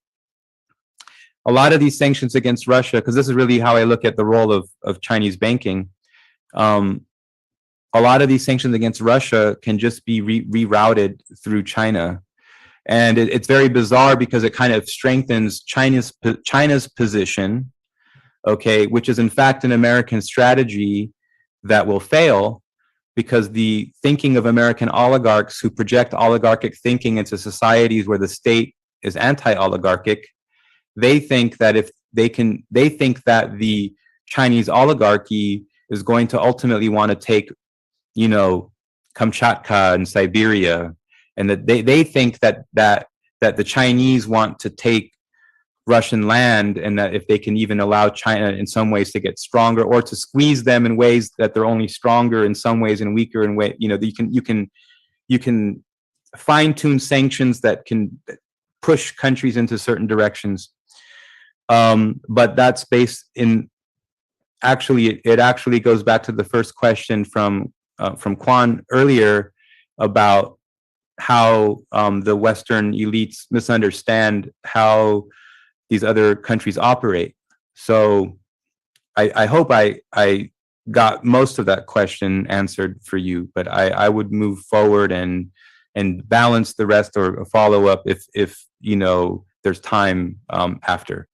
[SPEAKER 2] A lot of these sanctions against Russia, because this is really how I look at the role of Chinese banking, a lot of these sanctions against Russia can just be rerouted through China. And it's very bizarre because it kind of strengthens China's position, okay, which is in fact an American strategy that will fail, because the thinking of American oligarchs who project oligarchic thinking into societies where the state is anti-oligarchic, they think that the Chinese oligarchy is going to ultimately want to take, Kamchatka and Siberia, and that they think that the Chinese want to take Russian land, and that if they can even allow China in some ways to get stronger, or to squeeze them in ways that they're only stronger in some ways and weaker in ways, you can fine-tune sanctions that can push countries into certain directions. But that's based in, it actually goes back to the first question from Quan earlier about how the Western elites misunderstand how these other countries operate. So I hope I got most of that question answered for you, but I would move forward and balance the rest, or follow up if there's time after.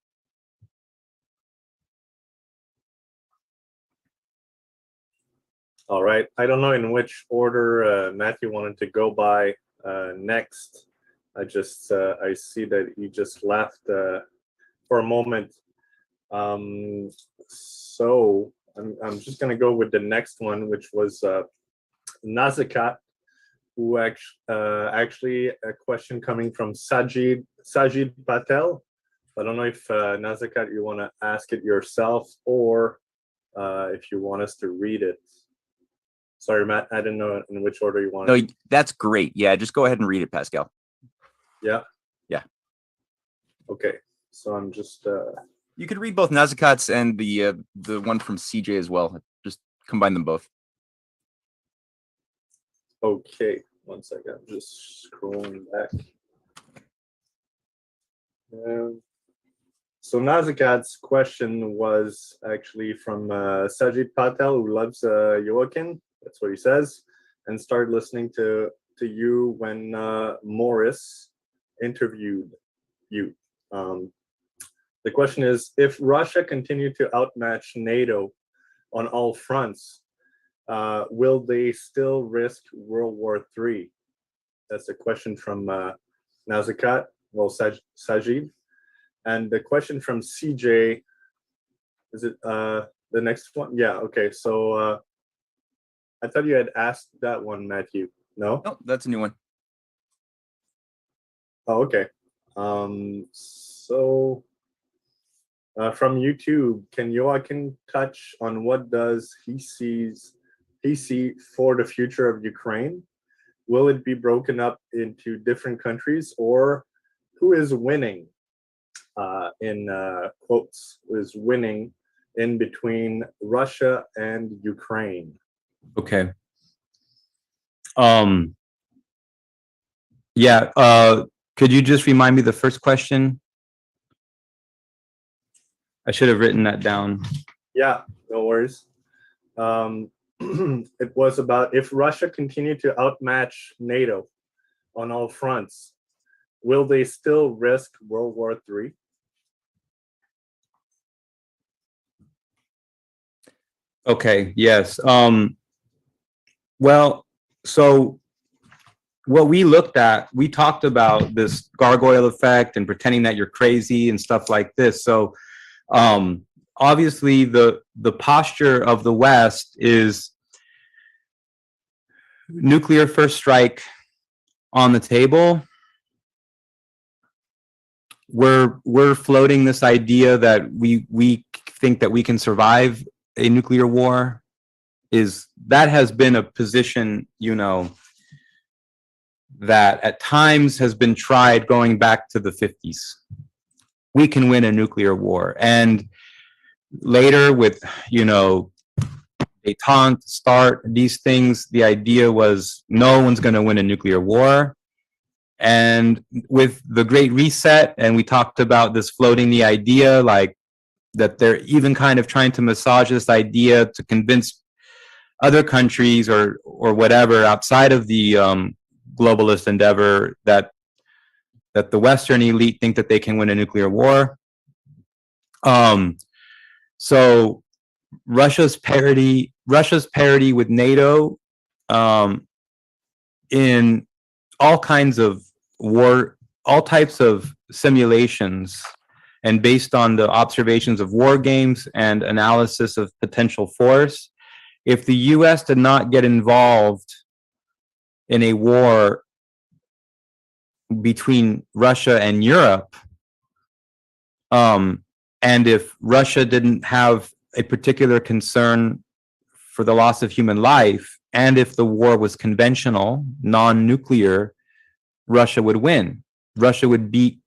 [SPEAKER 7] All right. I don't know in which order Matthew wanted to go by next. I see that he just left for a moment. So I'm just going to go with the next one, which was Nazakat, who actually a question coming from Sajid Patel. I don't know if Nazakat, you want to ask it yourself, or if you want us to read it. Sorry, Matt, I didn't know in which order you want.
[SPEAKER 1] No, that's great. Yeah, just go ahead and read it, Pascal.
[SPEAKER 7] Yeah.
[SPEAKER 1] Yeah.
[SPEAKER 7] Okay. So I'm just.
[SPEAKER 1] You could read both Nazakat's and the one from CJ as well. Just combine them both.
[SPEAKER 7] Okay. 1 second. I'm just scrolling back. So Nazakat's question was actually from Sajid Patel, who loves Xoaquin. That's what he says, and started listening to you when Morris interviewed you. The question is, if Russia continued to outmatch NATO on all fronts, will they still risk World War III? That's a question from Nazakat, Sajid. And the question from CJ, is it the next one? Yeah, okay. So I thought you had asked that one, Matthew. No?
[SPEAKER 1] No, that's a new one.
[SPEAKER 7] Oh, okay. So from YouTube, can Xoaquin touch on what does he see for the future of Ukraine? Will it be broken up into different countries, or who is winning? In quotes, is winning in between Russia and Ukraine?
[SPEAKER 2] Okay. Yeah. Could you just remind me the first question? I should have written that down.
[SPEAKER 7] Yeah, no worries. It was about, if Russia continued to outmatch NATO on all fronts, will they still risk World War III?
[SPEAKER 2] Okay, yes. Well, so what we talked about this gargoyle effect and pretending that you're crazy and stuff like this. So obviously the posture of the West is nuclear first strike on the table. We're floating this idea that we think that we can survive a nuclear war. That has been a position, you know, that at times has been tried going back to the 50s. We can win a nuclear war. And later with, you know, détente, START, these things, the idea was no one's going to win a nuclear war. And with the Great Reset, and we talked about this floating the idea, like that they're even kind of trying to massage this idea to convince other countries or whatever outside of the globalist endeavor that the Western elite think that they can win a nuclear war. So Russia's parity with NATO in all kinds of war, all types of simulations, and based on the observations of war games and analysis of potential force, if the US did not get involved in a war between Russia and Europe, and if Russia didn't have a particular concern for the loss of human life, and if the war was conventional, non-nuclear, Russia would win. Russia would beat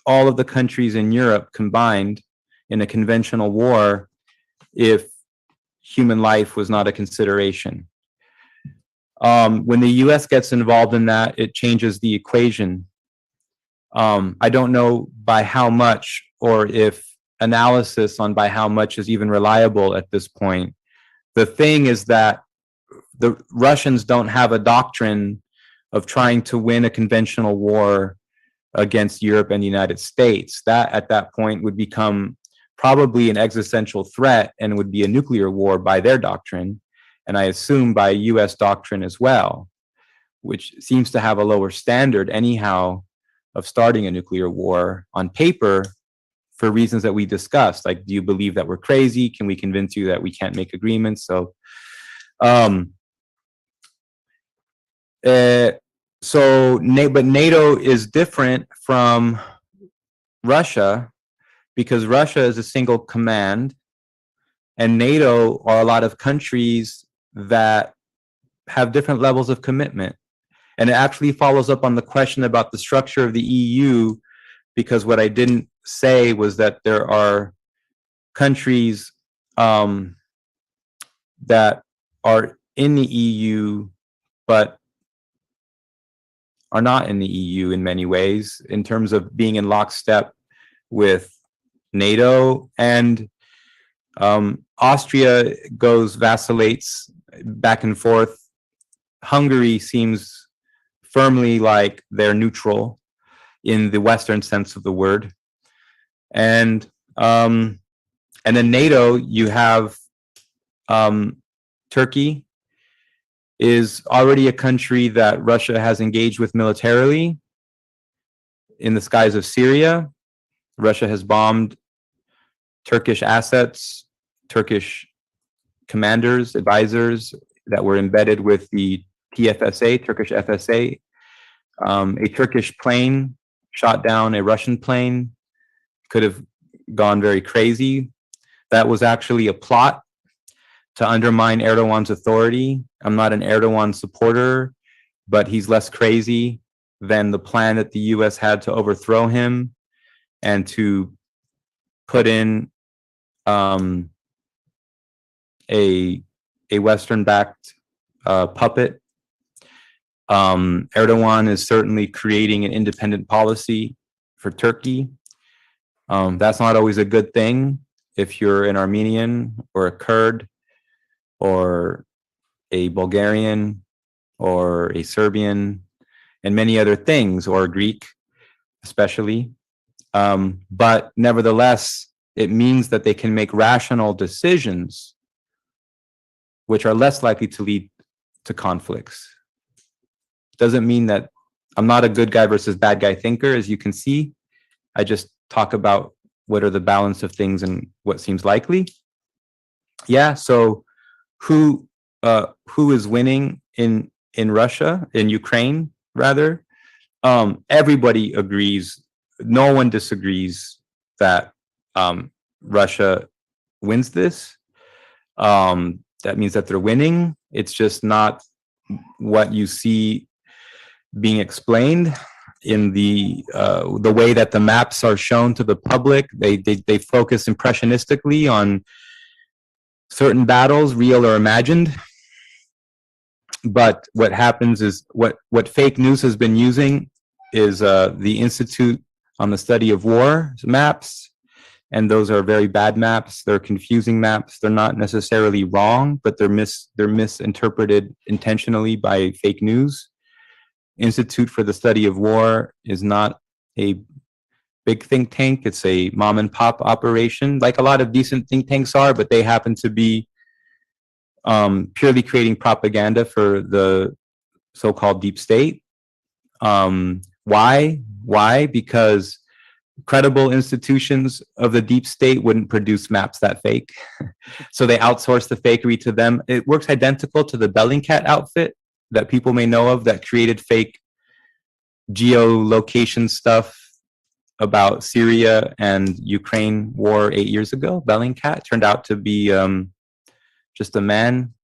[SPEAKER 2] all of the countries in Europe combined in a conventional war if human life was not a consideration. When the US gets involved in that, it changes the equation. I don't know by how much, or if analysis on by how much is even reliable at this point. The thing is that the Russians don't have a doctrine of trying to win a conventional war against Europe and the United States. That at that point would become probably an existential threat and would be a nuclear war by their doctrine, and I assume by US doctrine as well, which seems to have a lower standard anyhow of starting a nuclear war on paper for reasons that we discussed. Like, do you believe that we're crazy? Can we convince you that we can't make agreements? So, but NATO is different from Russia because Russia is a single command, and NATO are a lot of countries that have different levels of commitment. And it actually follows up on the question about the structure of the EU, because what I didn't say was that there are countries that are in the EU but are not in the EU in many ways in terms of being in lockstep with NATO. And Austria vacillates back and forth. Hungary seems firmly like they're neutral in the Western sense of the word. And then NATO, you have Turkey is already a country that Russia has engaged with militarily in the skies of Syria. Russia has bombed Turkish assets, Turkish commanders, advisors that were embedded with the TFSA, Turkish FSA. A Turkish plane shot down a Russian plane, could have gone very crazy. That was actually a plot to undermine Erdogan's authority. I'm not an Erdogan supporter, but he's less crazy than the plan that the US had to overthrow him and to put in a Western-backed puppet. Erdogan is certainly creating an independent policy for Turkey. That's not always a good thing if you're an Armenian or a Kurd or a Bulgarian or a Serbian and many other things, or a Greek especially. But nevertheless, it means that they can make rational decisions which are less likely to lead to conflicts. Doesn't mean that I'm not a good guy versus bad guy thinker, as you can see. I just talk about what are the balance of things and what seems likely. Yeah. So who is winning in Russia, in Ukraine rather? Everybody agrees. No one disagrees that Russia wins this. That means that they're winning. It's just not what you see being explained in the way that the maps are shown to the public. They focus impressionistically on certain battles, real or imagined. But what happens is what fake news has been using is the Institute on the Study of War maps, and those are very bad maps. They're confusing maps. They're not necessarily wrong, but they're misinterpreted intentionally by fake news. Institute for the Study of War is not a big think tank. It's a mom and pop operation, like a lot of decent think tanks are, but they happen to be purely creating propaganda for the so-called deep state. Why? Because credible institutions of the deep state wouldn't produce maps that fake. So they outsource the fakery to them. It works identical to the Bellingcat outfit that people may know of that created fake geolocation stuff about Syria and Ukraine war 8 years ago. Bellingcat turned out to be just a man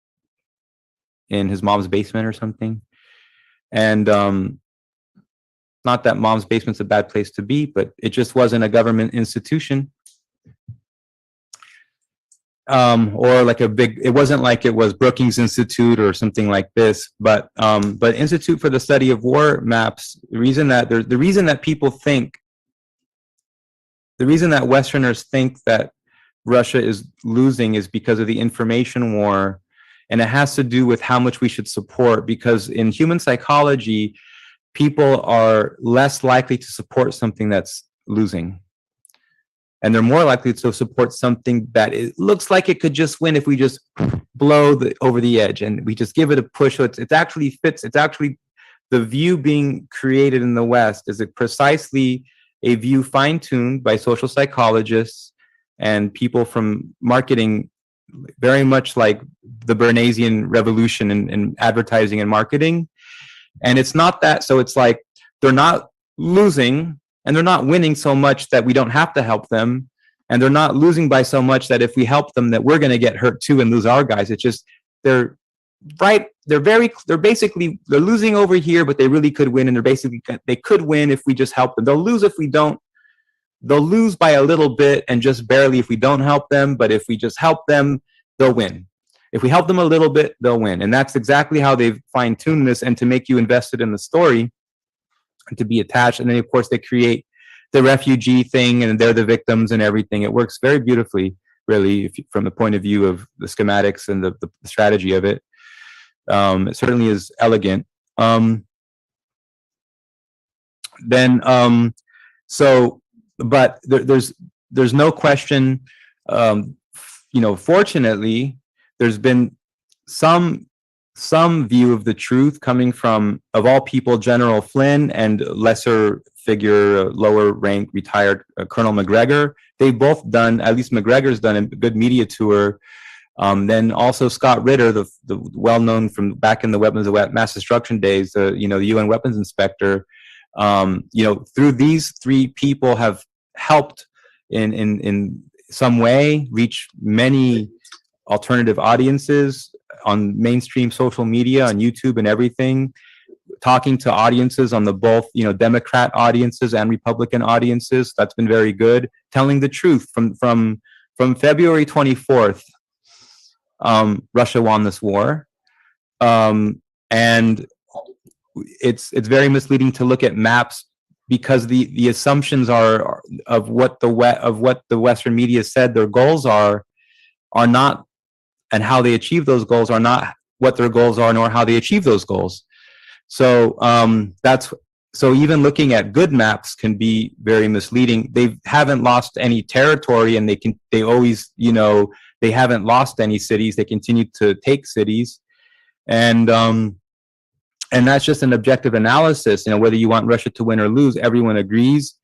[SPEAKER 2] in his mom's basement or something. And not that mom's basement's a bad place to be, but it just wasn't a government institution. Or like it wasn't like it was Brookings Institute or something like this, but Institute for the Study of War maps, the reason that Westerners think that Russia is losing is because of the information war, and it has to do with how much we should support, because in human psychology, people are less likely to support something that's losing. And they're more likely to support something that it looks like it could just win if we just blow over the edge and we just give it a push. So it actually fits. It's actually the view being created in the West is precisely a view fine-tuned by social psychologists and people from marketing, very much like the Bernaysian revolution in advertising and marketing. And it's not that, so it's like they're not losing and they're not winning so much that we don't have to help them. And they're not losing by so much that if we help them that we're going to get hurt too and lose our guys. It's just, they're losing over here, but they really could win. And they could win if we just help them. They'll lose if we don't. They'll lose by a little bit and just barely if we don't help them. But if we just help them, they'll win. If we help them a little bit, they'll win. And that's exactly how they've fine-tuned this, and to make you invested in the story and to be attached. And then, of course, they create the refugee thing and they're the victims and everything. It works very beautifully, really, from the point of view of the schematics and the strategy of it. It certainly is elegant. But there's no question, fortunately, there's been some view of the truth coming from, of all people, General Flynn and lesser figure, lower rank, retired Colonel McGregor. They've both done, at least McGregor's done a good media tour. Then also Scott Ritter, the well-known from back in the weapons of mass destruction days, the UN weapons inspector. Through these three people have helped in some way reach many alternative audiences on mainstream social media, on YouTube and everything, talking to audiences on the both, Democrat audiences and Republican audiences. That's been very good. Telling the truth from February 24th, Russia won this war. And it's very misleading to look at maps because the assumptions are of what the Western media said their goals are not, and how they achieve those goals are not what their goals are, nor how they achieve those goals. So so even looking at good maps can be very misleading. They haven't lost any territory, and they always, they haven't lost any cities. They continue to take cities, and that's just an objective analysis. Whether you want Russia to win or lose, everyone agrees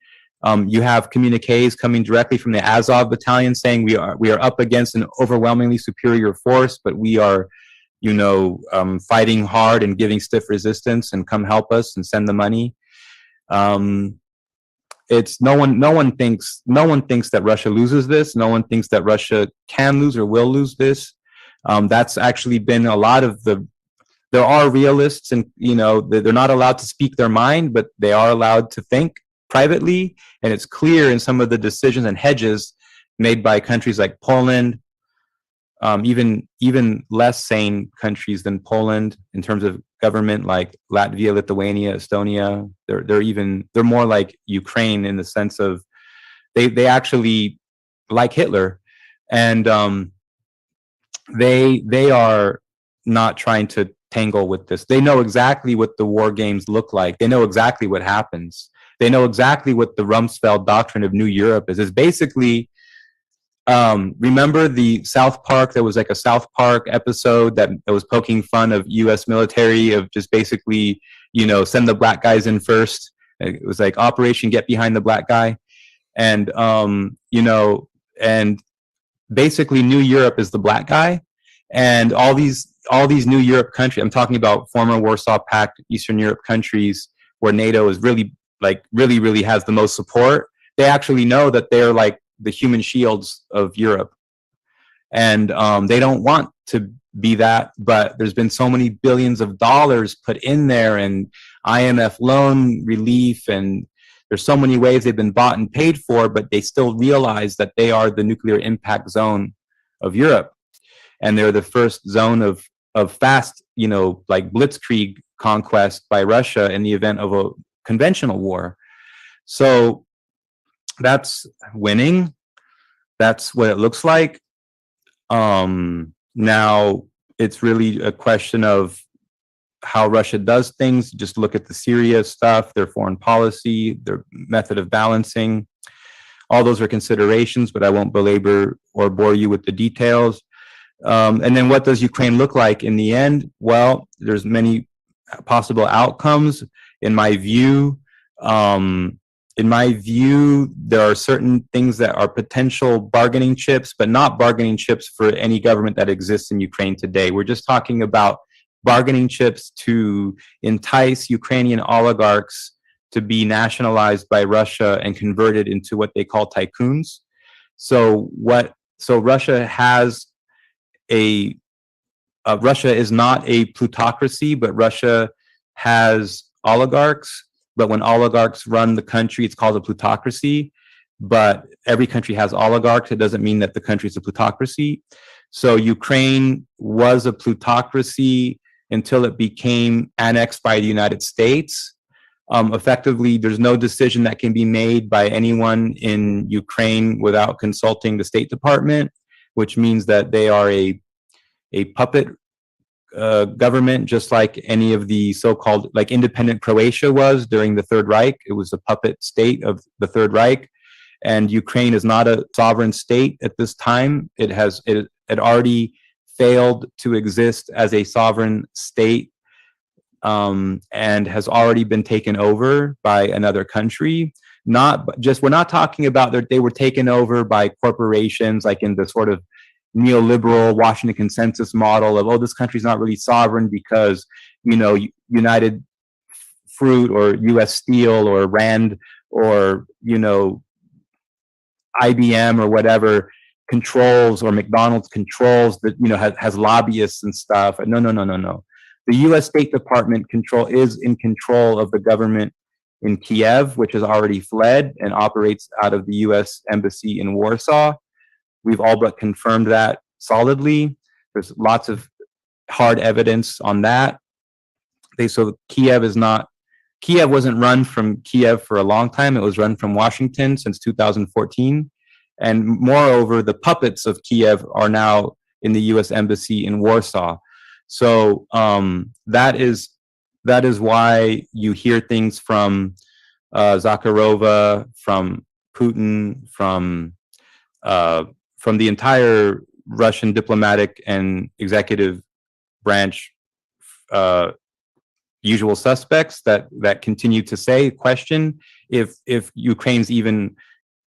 [SPEAKER 2] You have communiques coming directly from the Azov battalion saying we are up against an overwhelmingly superior force, but we are, fighting hard and giving stiff resistance, and come help us and send the money. It's no one thinks that Russia loses this. No one thinks that Russia can lose or will lose this. That's actually been a lot of there are realists, and they're not allowed to speak their mind, but they are allowed to think privately, and it's clear in some of the decisions and hedges made by countries like Poland, even less sane countries than Poland in terms of government, like Latvia, Lithuania, Estonia. They're more like Ukraine in the sense of they actually like Hitler, and they are not trying to tangle with this. They know exactly what the war games look like. They know exactly what happens. They know exactly what the Rumsfeld doctrine of New Europe is. It's basically, remember the South Park? There was like a South Park episode that was poking fun of U.S. military, of just basically, send the black guys in first. It was like Operation Get Behind the Black Guy. And, and basically New Europe is the black guy. And all these New Europe countries, I'm talking about former Warsaw Pact, Eastern Europe countries, where NATO is really has the most support. They actually know that they're like the human shields of Europe, and they don't want to be that. But there's been so many billions of dollars put in there, and IMF loan relief, and there's so many ways they've been bought and paid for, but they still realize that they are the nuclear impact zone of Europe. And they're the first zone of fast, like blitzkrieg conquest by Russia in the event of a conventional war. So that's winning. That's what it looks like. Now it's really a question of how Russia does things. Just look at the Syria stuff, their foreign policy, their method of balancing. All those are considerations, but I won't belabor or bore you with the details. And then what does Ukraine look like in the end? Well, there's many possible outcomes. In my view, there are certain things that are potential bargaining chips, but not bargaining chips for any government that exists in Ukraine today. We're just talking about bargaining chips to entice Ukrainian oligarchs to be nationalized by Russia and converted into what they call tycoons. So Russia has Russia is not a plutocracy, but Russia has oligarchs. But when oligarchs run the country, it's called a plutocracy. But every country has oligarchs. It doesn't mean that the country is a plutocracy. So Ukraine was a plutocracy until it became annexed by the United States. Effectively, there's no decision that can be made by anyone in Ukraine without consulting the State Department, which means that they are a puppet government, just like any of the so-called like independent Croatia was during the Third Reich. It was a puppet state of the Third Reich, and Ukraine is not a sovereign state at this time. It had already failed to exist as a sovereign state, and has already been taken over by another country. We're not talking about that they were taken over by corporations, like in the sort of neoliberal Washington consensus model of, oh, this country's not really sovereign because, United Fruit or US Steel or Rand or, IBM or whatever controls, or McDonald's controls that, has lobbyists and stuff. No. The US State Department is in control of the government in Kiev, which has already fled and operates out of the US Embassy in Warsaw. We've all but confirmed that solidly. There's lots of hard evidence on that. So Kiev wasn't run from Kiev for a long time. It was run from Washington since 2014. And moreover, the puppets of Kiev are now in the US Embassy in Warsaw. So that is why you hear things from Zakharova, from Putin, from the entire Russian diplomatic and executive branch, usual suspects that continue to question, if Ukraine's even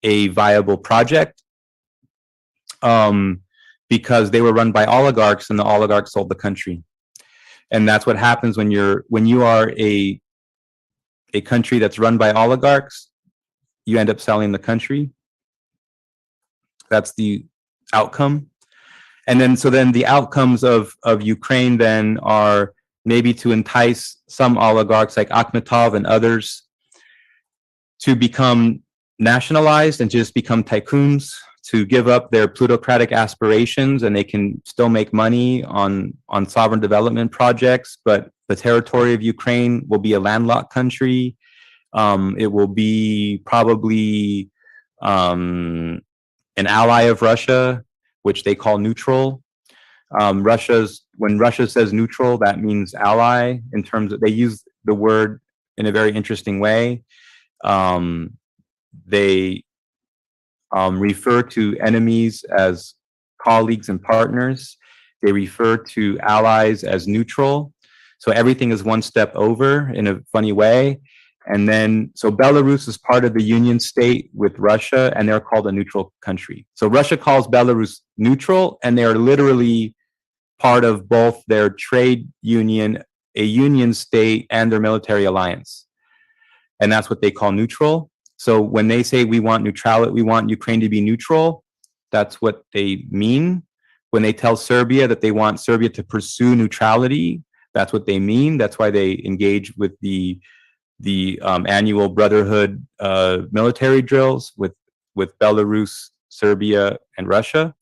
[SPEAKER 2] a viable project, because they were run by oligarchs, and the oligarchs sold the country. And that's what happens when you are a country that's run by oligarchs. You end up selling the country. That's the outcome. And then the outcomes of Ukraine then are maybe to entice some oligarchs like Akhmetov and others to become nationalized and just become tycoons, to give up their plutocratic aspirations, and they can still make money on sovereign development projects, but the territory of Ukraine will be a landlocked country. It will be probably an ally of Russia, which they call neutral. When Russia says neutral, that means ally. In terms of, they use the word in a very interesting way. They refer to enemies as colleagues and partners. They refer to allies as neutral. So everything is one step over in a funny way. And then, so Belarus is part of the union state with Russia, and they're called a neutral country. So Russia calls Belarus neutral, and they are literally part of both their trade union, a union state, and their military alliance. And that's what they call neutral. So when they say we want neutrality, we want Ukraine to be neutral, that's what they mean. When they tell Serbia that they want Serbia to pursue neutrality, that's what they mean. That's why they engage with the annual Brotherhood military drills with Belarus, Serbia, and Russia.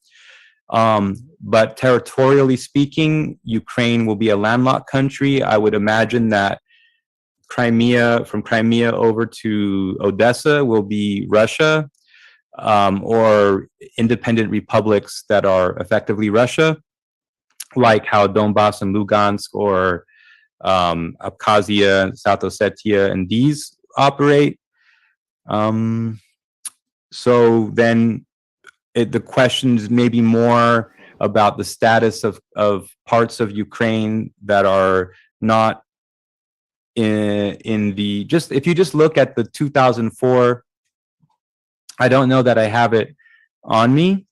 [SPEAKER 2] But territorially speaking, Ukraine will be a landlocked country. I would imagine that from Crimea over to Odessa will be Russia, or independent republics that are effectively Russia, like how Donbass and Lugansk or Abkhazia, South Ossetia, and these operate. So then the questions may be more about the status of parts of Ukraine that are not in the, just if you just look at the 2004, I don't know that I have it on me,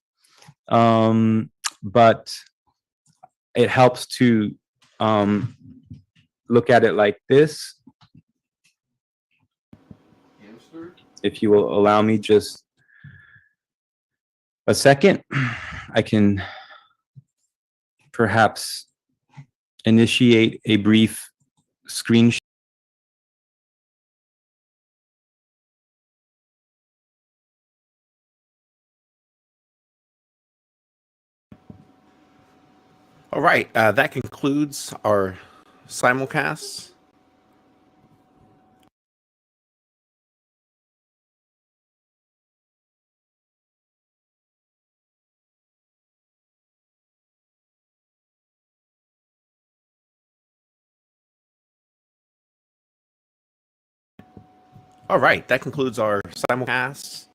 [SPEAKER 2] but it helps to look at it like this. If you will allow me just a second, I can perhaps initiate a brief screen share.
[SPEAKER 8] All right, that concludes our simulcast. All right, that concludes our simulcast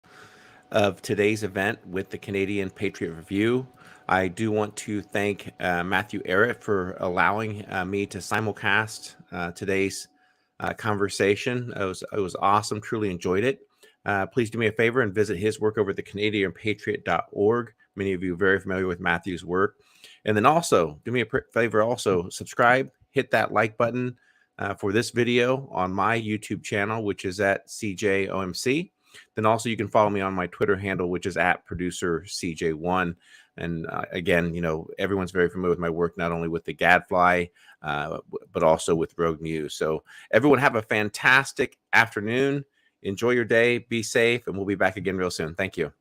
[SPEAKER 8] of today's event with the Canadian Patriot Review. I do want to thank Matthew Ehret for allowing me to simulcast today's conversation. It was awesome, truly enjoyed it. Please do me a favor and visit his work over at the CanadianPatriot.org. Many of you are very familiar with Matthew's work. And then also, do me a favor, also subscribe, hit that like button for this video on my YouTube channel, which is at CJOMC. Then also you can follow me on my Twitter handle, which is at ProducerCJ1. And again, you know, everyone's very familiar with my work, not only with the Gadfly, but also with Rogue News. So everyone have a fantastic afternoon. Enjoy your day. Be safe. And we'll be back again real soon. Thank you.